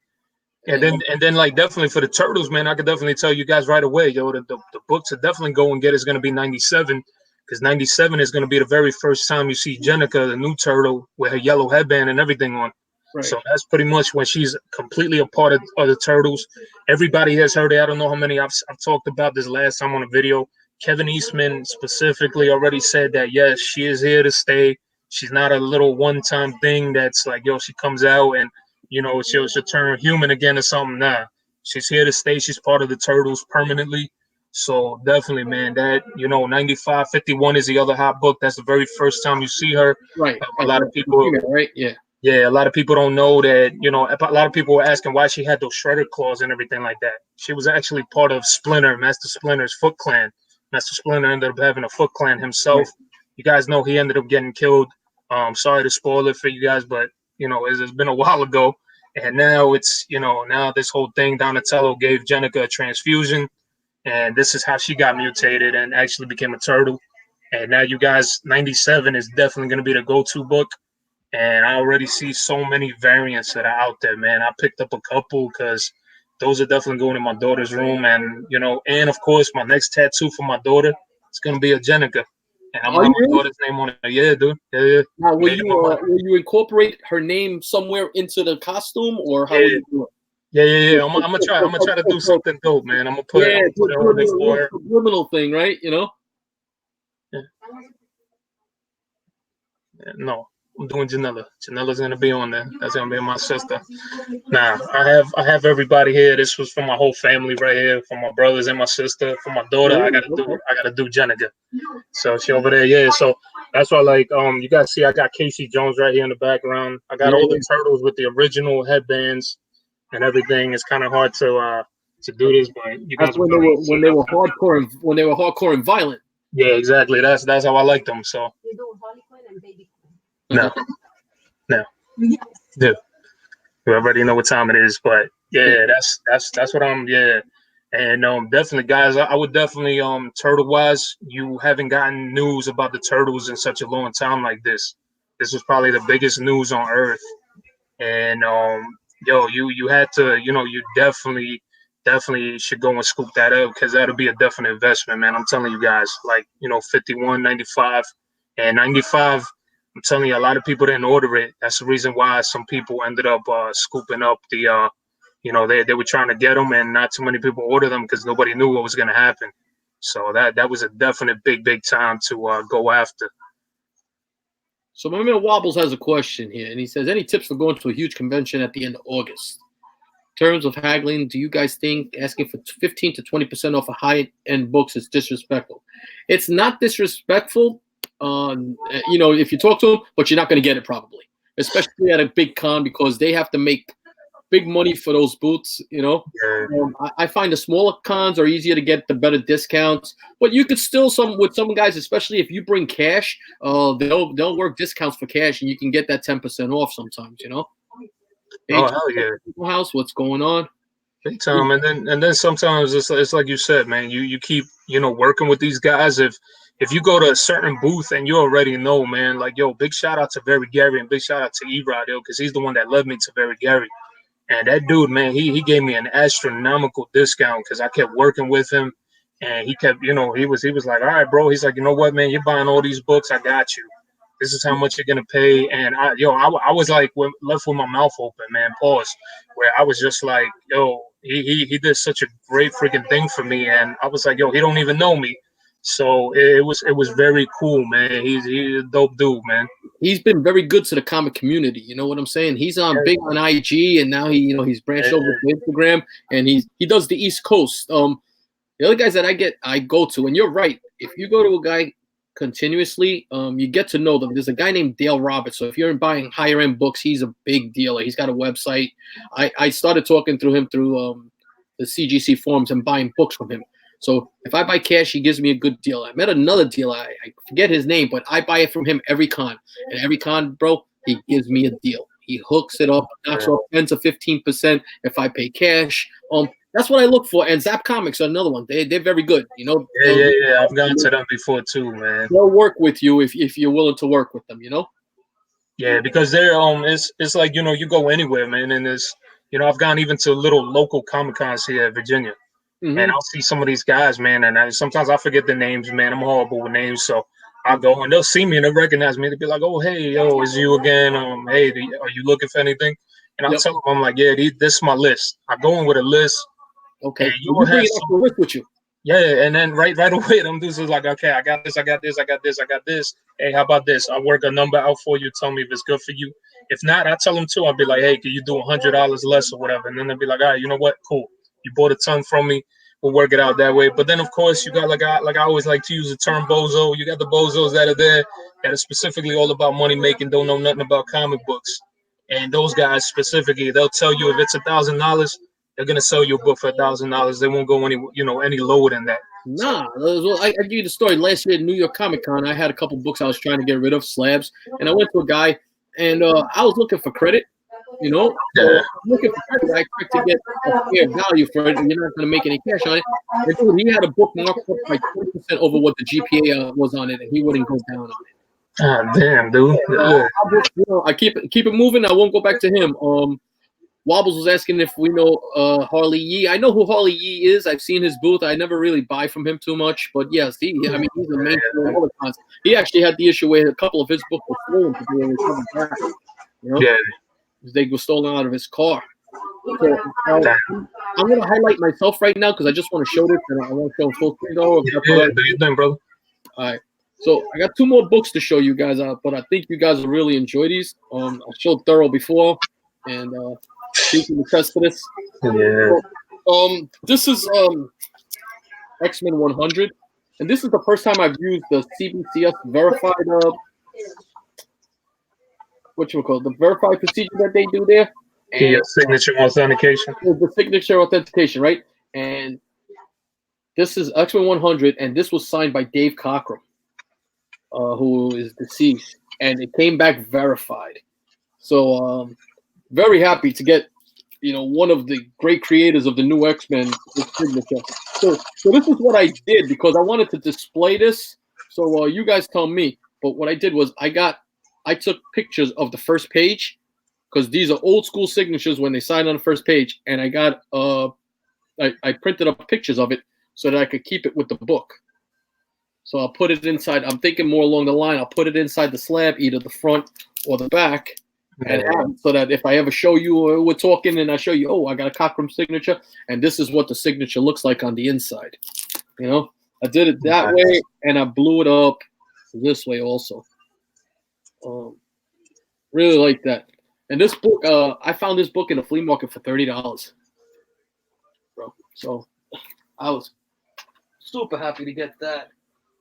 And then like definitely for the Turtles, man, I could definitely tell you guys right away, the book to definitely go and get is going to be 97, because 97 is going to be the very first time you see Jenica, the new turtle, with her yellow headband and everything on. Right. So that's pretty much when she's completely a part of the Turtles. Everybody has heard it. I don't know how many I've talked about this last time on a video. Kevin Eastman specifically already said that, yes, she is here to stay. She's not a little one-time thing that's like, she comes out and, she'll turn human again or something. Nah, she's here to stay. She's part of the Turtles permanently. So definitely, man, that, 95, 51 is the other hot book. That's the very first time you see her. Right. A lot of people, right? Yeah. Yeah, a lot of people don't know that, a lot of people were asking why she had those shredder claws and everything like that. She was actually part of Master Splinter's Foot Clan. Master Splinter ended up having a Foot Clan himself. Right. You guys know he ended up getting killed. Sorry to spoil it for you guys, but, it's been a while ago. And now it's, now this whole thing, Donatello gave Jenica a transfusion. And this is how she got mutated and actually became a turtle. And now you guys, 97 is definitely going to be the go-to book. And I already see so many variants that are out there, man. I picked up a couple because those are definitely going in my daughter's room. And, and of course, my next tattoo for my daughter, it's going to be a Jenica. And I'm going to put my daughter's name on it. Yeah, dude. Yeah. Now, will you incorporate her name somewhere into the costume, or how will you do it? Yeah. I'm gonna try to do something dope, man. I'm gonna put it on before her. Subliminal thing, right? Yeah. No. I'm doing Janella. Janella's gonna be on there. That's gonna be my sister. Nah, I have everybody here. This was for my whole family right here, for my brothers and my sister. For my daughter, I gotta do Jenica. So she over there, yeah. So that's why, like, you guys see, I got Casey Jones right here in the background. I got all the turtles with the original headbands and everything. It's kind of hard to do this, but you guys. That's when they were hardcore and violent. Yeah, exactly. That's how I like them. So. No. You already know what time it is, but yeah, that's what I'm. Yeah, and definitely, guys, I would definitely turtle wise, you haven't gotten news about the turtles in such a long time like this. This was probably the biggest news on earth, and you had to, you definitely definitely should go and scoop that up because that'll be a definite investment, man. I'm telling you guys, like, 51, 95, and 95. I'm telling you, a lot of people didn't order it. That's the reason why some people ended up scooping up the, they were trying to get them, and not too many people ordered them because nobody knew what was going to happen. So that was a definite big time to go after. So my man Wobbles has a question here, and he says, any tips for going to a huge convention at the end of August? In terms of haggling, do you guys think asking for 15 to 20% off of high-end books is disrespectful? It's not disrespectful, if you talk to them, but you're not going to get it probably, especially at a big con because they have to make big money for those booths, I find the smaller cons are easier to get the better discounts, but you could still with some guys, especially if you bring cash, they'll work discounts for cash and you can get that 10% off sometimes, Oh, hell yeah. House, what's going on? Big time. And then sometimes it's like you said, man, you keep, working with these guys. If you go to a certain booth and you already know, man, like, yo, big shout out to Very Gary and big shout out to E-Rod, because he's the one that led me to Very Gary. And that dude, man, he gave me an astronomical discount because I kept working with him, and he kept, he was like, all right, bro. He's like, you know what, man, you're buying all these books, I got you. This is how much you're gonna pay. And I was like left with my mouth open, man. Pause. Where I was just like, yo, he did such a great freaking thing for me, and I was like, yo, he don't even know me. So it was very cool, man. He's a dope dude, man. He's been very good to the comic community. You know what I'm saying? He's big on IG, and now he's branched over to Instagram, and he does the East Coast. The other guys that I go to, and you're right. If you go to a guy continuously, you get to know them. There's a guy named Dale Roberts. So if you're buying higher end books, he's a big dealer. He's got a website. I started talking through him through the CGC forums and buying books from him. So if I buy cash, he gives me a good deal. I met another dealer. I forget his name, but I buy it from him every con. And every con, bro, he gives me a deal. He hooks it up, knocks off 10 to 15% if I pay cash. That's what I look for. And Zap Comics are another one. They're very good. Yeah. I've gone to them before too, man. They'll work with you if you're willing to work with them, Yeah, because they're it's like, you go anywhere, man, and it's I've gone even to little local Comic Cons here at Virginia. Mm-hmm. And I'll see some of these guys, man, and sometimes I forget the names, man. I'm horrible with names, so I'll go and they'll see me and they'll recognize me. They'll be like, "Oh, hey, yo, it's you again. Hey, are you looking for anything?" And I'll tell them, I'm like, "Yeah, this is my list. I go in with a list." Okay, you will have some list with you. Yeah, and then right away, them dudes is like, "Okay, I got this, I got this, I got this, I got this. Hey, how about this? I'll work a number out for you. Tell me if it's good for you. If not, I tell them too. I'll be like, "Hey, can you do $100 less or whatever?" And then they'll be like, "All right, you know what? Cool. You bought a ton from me. We'll work it out that way." But then, of course, you got like I always like to use the term bozo. You got the bozos that are there that are specifically all about money making, don't know nothing about comic books. And those guys specifically, they'll tell you if it's $1,000, they're gonna sell you a book for $1,000. They won't go any lower than that. Nah, I give you the story. Last year at New York Comic Con, I had a couple books I was trying to get rid of, slabs, and I went to a guy, and I was looking for credit. So I'm looking for credit. I expect to get a fair value for it, and you're not going to make any cash on it. And dude, he had a book marked up by 20% over what the GPA was on it, and he wouldn't go down on it. Ah, damn, dude. I keep it moving. I won't go back to him. Wobbles was asking if we know Harley Yee. I know who Harley Yee is. I've seen his booth. I never really buy from him too much, but yes, he's a main of all the cons. He actually had the issue where a couple of his books were stolen to be coming back. Yeah. They were stolen out of his car. So, I'm going to highlight myself right now because I just want to show this, and I want to show full screen though. Do your thing, brother. All right. So I got 2 more books to show you guys out, but I think you guys will really enjoy these. I showed Thorough before, and you can attest to this. Yeah. So, this is X-Men 100, and this is the first time I've used the CBCS verified the verified procedure that they do there. And, signature authentication. The signature authentication, right? And this is X-Men 100, and this was signed by Dave Cockrum, who is deceased, and it came back verified. So very happy to get one of the great creators of the new X-Men signature. So this is what I did because I wanted to display this. So you guys tell me. But what I did was I took pictures of the first page because these are old school signatures when they signed on the first page, and I got I printed up pictures of it so that I could keep it with the book. So I'll put it inside. I'm thinking more along the line. I'll put it inside the slab, either the front or the back, and so that if I ever show you or we're talking and I show you, oh, I got a Cockrum signature, and this is what the signature looks like on the inside. You know, I did it that way, and I blew it up this way also. Really like that. And this book, I found this book in a flea market for $30, bro. So I was super happy to get that.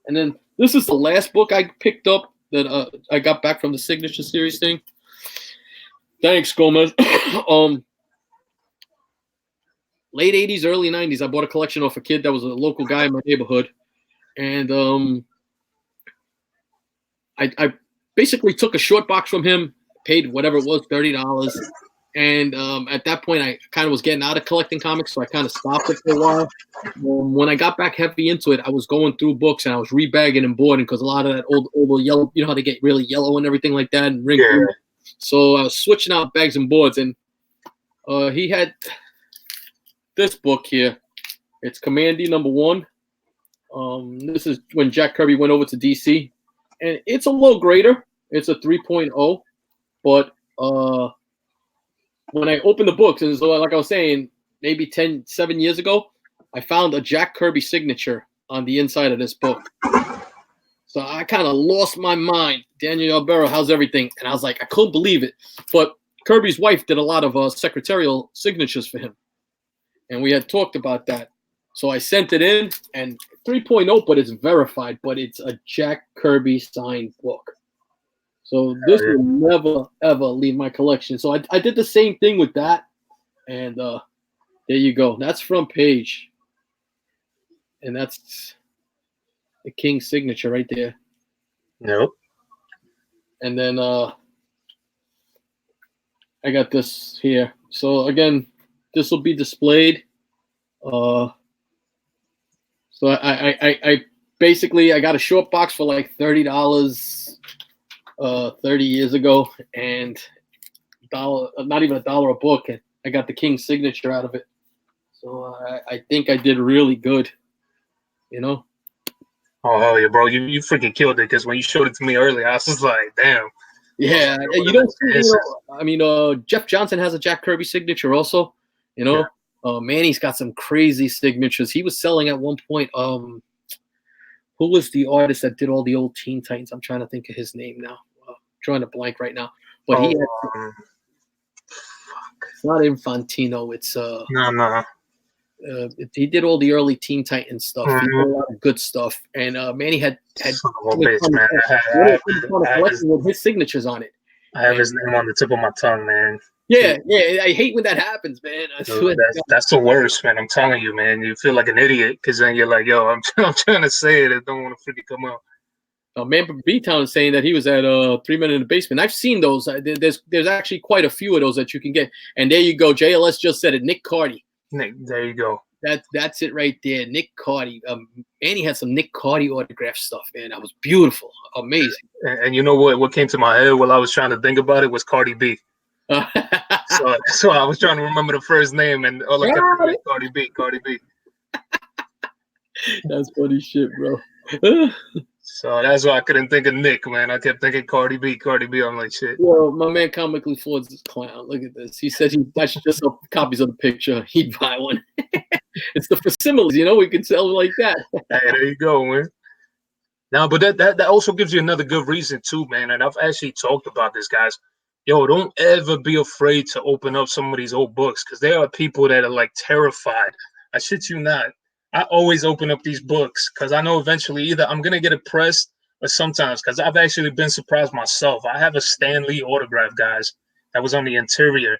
And then this is the last book I picked up that I got back from the Signature Series thing. Thanks, Gomez. Late 80s, early 90s, I bought a collection off a kid that was a local guy in my neighborhood. And I basically took a short box from him, paid whatever it was, $30. And at that point, I kind of was getting out of collecting comics, so I kind of stopped it for a while. When I got back heavy into it, I was going through books and I was rebagging and boarding because a lot of that old yellow, you know how they get really yellow and everything like that and wrinkled. Yeah. So I was switching out bags and boards, and he had this book here. It's Commandy #1. This is when Jack Kirby went over to DC, and it's a low grader. It's a 3.0, but when I opened the books, and so like I was saying, maybe 7 years ago, I found a Jack Kirby signature on the inside of this book. So I kind of lost my mind. Daniel Yarborough, how's everything? And I was like, I couldn't believe it. But Kirby's wife did a lot of secretarial signatures for him. And we had talked about that. So I sent it in, and 3.0, but it's verified. But it's a Jack Kirby signed book. So this will never, ever leave my collection. So I did the same thing with that. And there you go. That's front page. And that's the King's signature right there. Nope. And then I got this here. So again, this will be displayed. So I basically, I got a short box for like $30 30 years ago, and not even $1 a book, and I got the King's signature out of it. So I think I did really good, you know. Oh hell yeah, bro! You freaking killed it, because when you showed it to me earlier, I was just like, damn. Yeah, you don't see, you know, I mean, Jeff Johnson has a Jack Kirby signature also, you know. Yeah. Manny's got some crazy signatures. He was selling at one point. Who was the artist that did all the old Teen Titans? I'm trying to think of his name now. Drawing a blank right now, but he had, it's not Infantino. It's no. He did all the early Teen Titans stuff. He did a lot of good stuff, and Manny had with his signatures on it. I have his name on the tip of my tongue, man. Yeah, I hate when that happens, man. Dude, that's the worst, man. I'm telling you, man. You feel like an idiot because then you're like, yo, I'm trying to say it. I don't want to freaking come out. Man from B-Town is saying that he was at 3 Men in the Basement. I've seen those. There's actually quite a few of those that you can get. And there you go. JLS just said it. Nick Carty. Nick, there you go. That's it right there. Nick Carty. Manny had some Nick Carty autograph stuff, man. That was beautiful. Amazing. And you know what came to my head while I was trying to think about it was Cardi B. So I was trying to remember the first name, and all I kept thinking was Cardi B. That's funny shit, bro. So that's why I couldn't think of Nick, man. I kept thinking Cardi B. I'm like, shit. Well, my man Comically Ford's this clown. Look at this. He said I should just sell copies of the picture. He'd buy one. It's the facsimiles, you know. We can sell like that. Hey, there you go, man. Now, but that also gives you another good reason too, man. And I've actually talked about this, guys. Yo, don't ever be afraid to open up some of these old books, because there are people that are like terrified. I shit you not. I always open up these books because I know eventually either I'm going to get it pressed, or sometimes, because I've actually been surprised myself. I have a Stan Lee autograph, guys, that was on the interior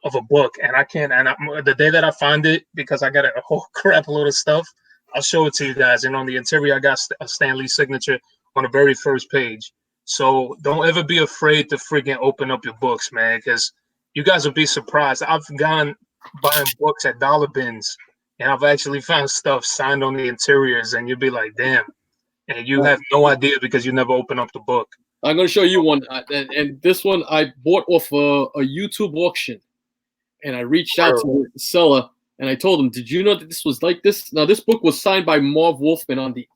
of a book. And the day that I find it, because I got a whole crap load of stuff, I'll show it to you guys. And on the interior, I got a Stan Lee signature on the very first page. So don't ever be afraid to freaking open up your books, man, because you guys will be surprised. I've gone buying books at dollar bins, and I've actually found stuff signed on the interiors, and you'll be like, damn. And you have no idea because you never open up the book. I'm going to show you one. And this one I bought off a YouTube auction. And I reached out to the seller. And I told him, "Did you know that this was like this?" Now, this book was signed by Marv Wolfman on the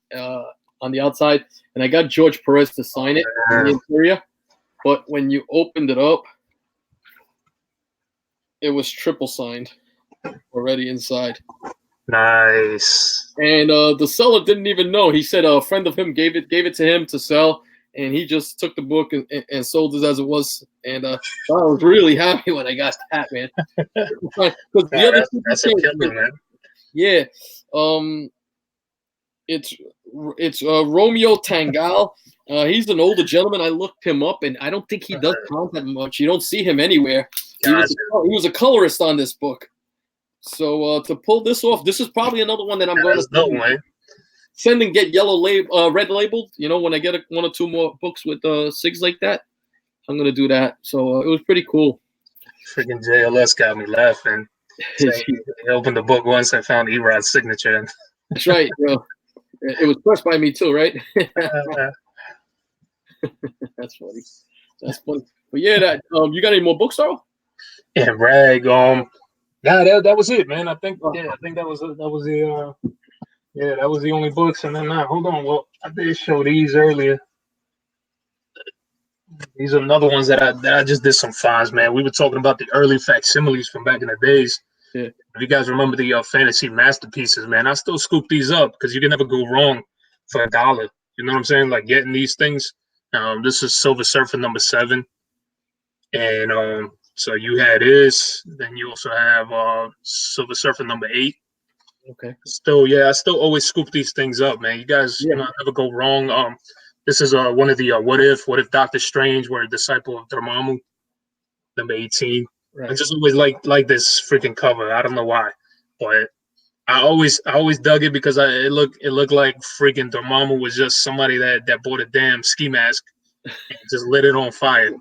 outside, and I got George Perez to sign it in the interior. But when you opened it up, it was triple signed already inside. Nice. And the seller didn't even know. He said a friend of him gave it to him to sell, and he just took the book and sold it as it was. And I was really happy when I got that, man. That's a killer, man. Yeah, it's Romeo Tangal. He's an older gentleman. I looked him up, and I don't think he does content much. You don't see him anywhere. He was a colorist on this book. So to pull this off, this is probably another one that I'm going to send and get red labeled. You know, when I get one or two more books with SIGs like that, I'm going to do that. So it was pretty cool. Freaking JLS got me laughing. He opened the book once and found Erod's signature. That's right, bro. It was pressed by me too, right? That's funny. That's funny. But yeah, you got any more books, though? Yeah, rag. That was it, man. I think that was the that was the only books. And then hold on. Well, I did show these earlier. These are another ones that I just did some finds, man. We were talking about the early facsimiles from back in the days. Yeah. If you guys remember the fantasy masterpieces, man, I still scoop these up because you can never go wrong for $1. You know what I'm saying? Like getting these things. This is Silver Surfer number 7, and so you had this. Then you also have Silver Surfer number 8. Okay. I still always scoop these things up, man. You guys, never go wrong. This is one of the what if Doctor Strange were a disciple of Dormammu, number 18. Right. I just always like this freaking cover. I don't know why, but I always dug it because it looked like freaking Dormammu was just somebody that bought a damn ski mask and just lit it on fire.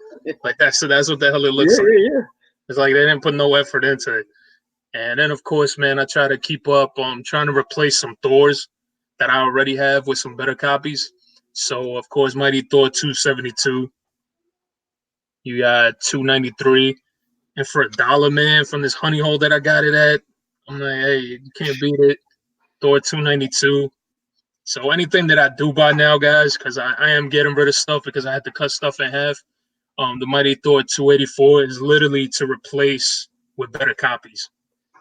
Like that's what the hell it looks like. Yeah. It's like they didn't put no effort into it. And then of course, man, I try to keep up. Trying to replace some Thors that I already have with some better copies. So of course, Mighty Thor 272. You got 293. And for $1, man, from this honey hole that I got it at, I'm like, hey, you can't beat it. Thor 292. So anything that I do buy now, guys, because I am getting rid of stuff because I had to cut stuff in half. The Mighty Thor 284 is literally to replace with better copies.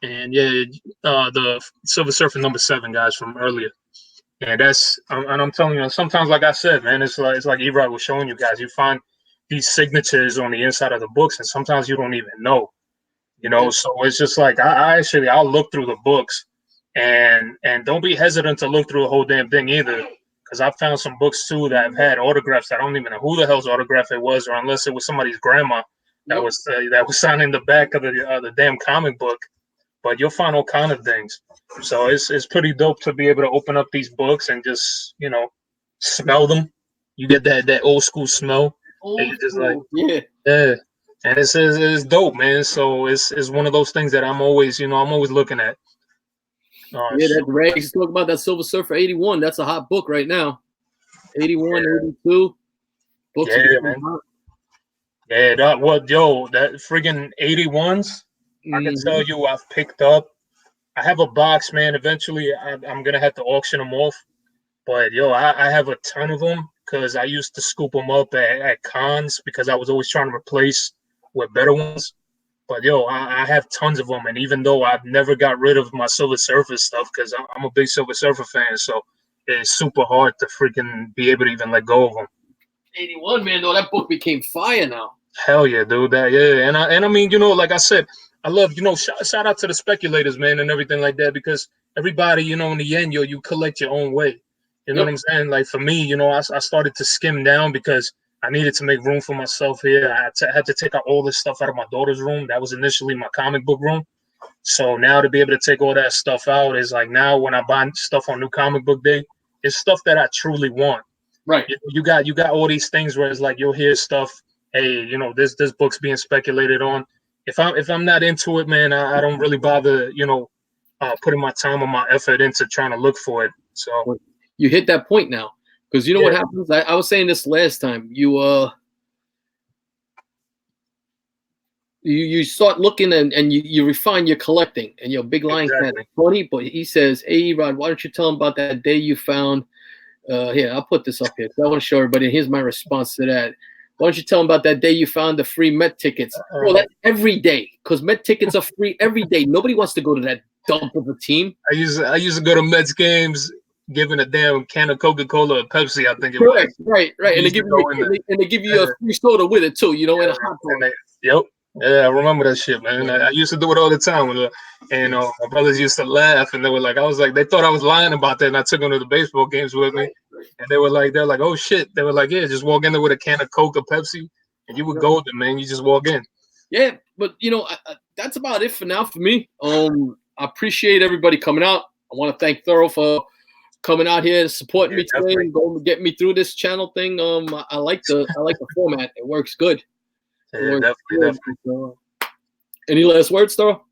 And the Silver Surfer number 7, guys, from earlier. And I'm telling you, sometimes, like I said, man, it's like Erod was showing you guys. You find these signatures on the inside of the books, and sometimes you don't even know, So it's just like I'll look through the books, and don't be hesitant to look through the whole damn thing either, because I found some books too that have had autographs that I don't even know who the hell's autograph it was, or unless it was somebody's grandma that was signing the back of the damn comic book. But you'll find all kind of things. So it's pretty dope to be able to open up these books and just smell them. You get that old school smell. And you're just like, yeah. And it's dope, man. So it's one of those things that I'm always looking at. That Regs talk about that Silver Surfer 81. That's a hot book right now. 81, 82. Books man. Hot. Yeah, that friggin' 81s. I can tell you I've picked up. I have a box, man. Eventually, I'm going to have to auction them off. But, I have a ton of them because I used to scoop them up at cons because I was always trying to replace with better ones. But, I have tons of them. And even though I've never got rid of my Silver Surfer stuff because I'm a big Silver Surfer fan, so it's super hard to freaking be able to even let go of them. 81, man, though, that book became fire now. Hell yeah, dude. And I mean, like I said, I love, shout out to the speculators, man, and everything like that, because everybody, in the end, you collect your own way. You know what I'm saying? Like for me, I started to skim down because I needed to make room for myself here. I had to take out all this stuff out of my daughter's room. That was initially my comic book room. So now to be able to take all that stuff out is like now when I buy stuff on New Comic Book Day, it's stuff that I truly want. Right. You got all these things where it's like you'll hear stuff. Hey, this book's being speculated on. If I'm not into it, man, I don't really bother, putting my time and my effort into trying to look for it. So you hit that point now, because you know what happens. I was saying this last time. you start looking and you refine your collecting. And your big line cat funny, but he says, "Hey, Rod, why don't you tell him about that day you found?" Here, I'll put this up here. I want to show everybody. Here's my response to that. Why don't you tell him about that day you found the free Met tickets? Bro, that's every day, because Met tickets are free every day. Nobody wants to go to that dump of a team. I used to go to Mets games, giving a damn can of Coca-Cola or Pepsi, I think it was. Right. And they give you a free soda with it too, and a hot dog. Yep. Yeah, I remember that shit, man. I used to do it all the time. And my brothers used to laugh, and they were like, they thought I was lying about that, and I took them to the baseball games with me. And they're like, oh shit. They were like, yeah, just walk in there with a can of Coke or Pepsi, and you would golden, man. You just walk in. Yeah, but that's about it for now for me. I appreciate everybody coming out. I want to thank Thorough for coming out here to support me today and get me through this channel thing. I like the format. It works good. Definitely. Any last words, Thorough?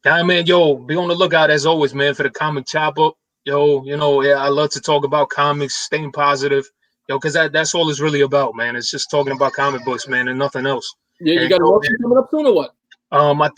Yeah, man, yo, be on the lookout as always, man, for the comic chop up. Yo, I love to talk about comics, staying positive, because that's all it's really about, man. It's just talking about comic books, man, and nothing else. Yeah, you got an auction coming up soon or what? I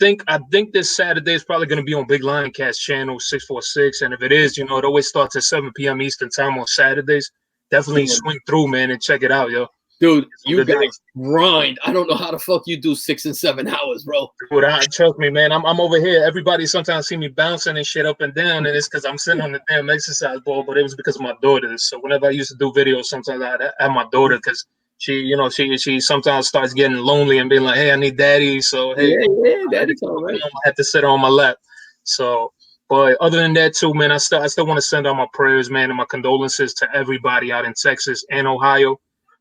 think this Saturday is probably going to be on Big Lion Cast channel 646, and if it is, it always starts at 7 p.m. Eastern time on Saturdays. Definitely swing through, man, and check it out, yo. Dude, you guys grind. I don't know how the fuck you do 6 and 7 hours, bro. Dude, trust me, man. I'm over here. Everybody sometimes see me bouncing and shit up and down, and it's because I'm sitting on the damn exercise ball. But it was because of my daughters. So whenever I used to do videos, sometimes I had my daughter because she sometimes starts getting lonely and being like, "Hey, I need daddy." So hey, yeah, daddy's all right. I had to sit her on my lap. So, but other than that, too, man, I still want to send out my prayers, man, and my condolences to everybody out in Texas and Ohio.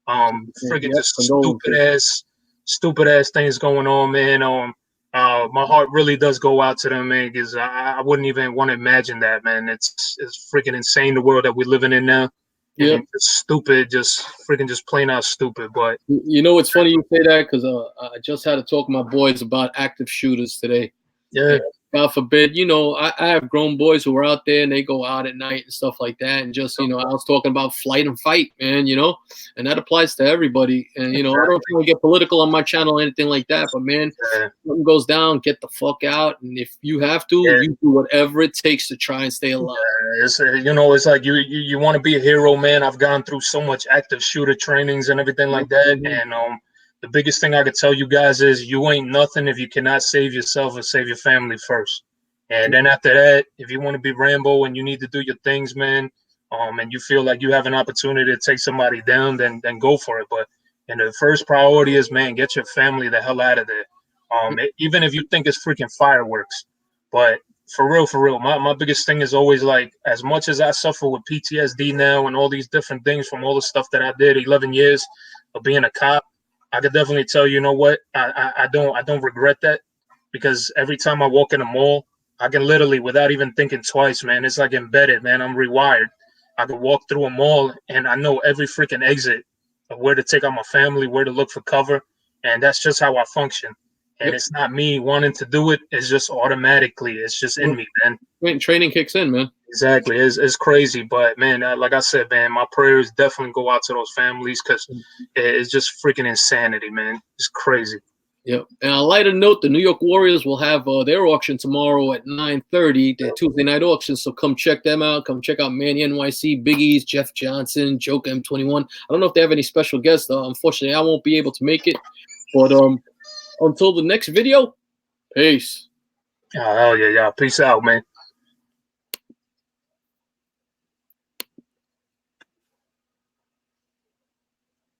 Freaking just stupid ass things going on, man. My heart really does go out to them, man, because I wouldn't even want to imagine that, man. It's freaking insane, the world that we're living in now. Yeah, stupid, just plain out stupid. But it's funny you say that because I just had to talk to my boys about active shooters today. Yeah. God forbid, I have grown boys who are out there and they go out at night and stuff like that. And just, I was talking about flight and fight, man, and that applies to everybody. And, I don't want to get political on my channel or anything like that. But, man, something goes down, get the fuck out. And if you have to, you do whatever it takes to try and stay alive. It's like you want to be a hero, man. I've gone through so much active shooter trainings and everything like that. And the biggest thing I could tell you guys is you ain't nothing if you cannot save yourself or save your family first. And then after that, if you want to be Rambo and you need to do your things, man, and you feel like you have an opportunity to take somebody down, then go for it. But the first priority is, man, get your family the hell out of there. Even if you think it's freaking fireworks. But for real, my biggest thing is always like, as much as I suffer with PTSD now and all these different things from all the stuff that I did 11 years of being a cop, I could definitely tell you know what, I don't regret that, because every time I walk in a mall, I can literally, without even thinking twice, man, it's like embedded, man. I'm rewired. I can walk through a mall and I know every freaking exit of where to take out my family, where to look for cover, and that's just how I function. And it's not me wanting to do it. It's just automatically. It's just in me, man. Training kicks in, man. Exactly. It's crazy. But, man, like I said, man, my prayers definitely go out to those families because it's just freaking insanity, man. It's crazy. Yep. And on a lighter note, the New York Warriors will have their auction tomorrow at 9:30, their Tuesday night auction. So come check them out. Come check out Manny NYC, Big E's, Jeff Johnson, Joke M21. I don't know if they have any special guests, though. Unfortunately, I won't be able to make it. But until the next video, peace. Oh, hell yeah. Peace out, man.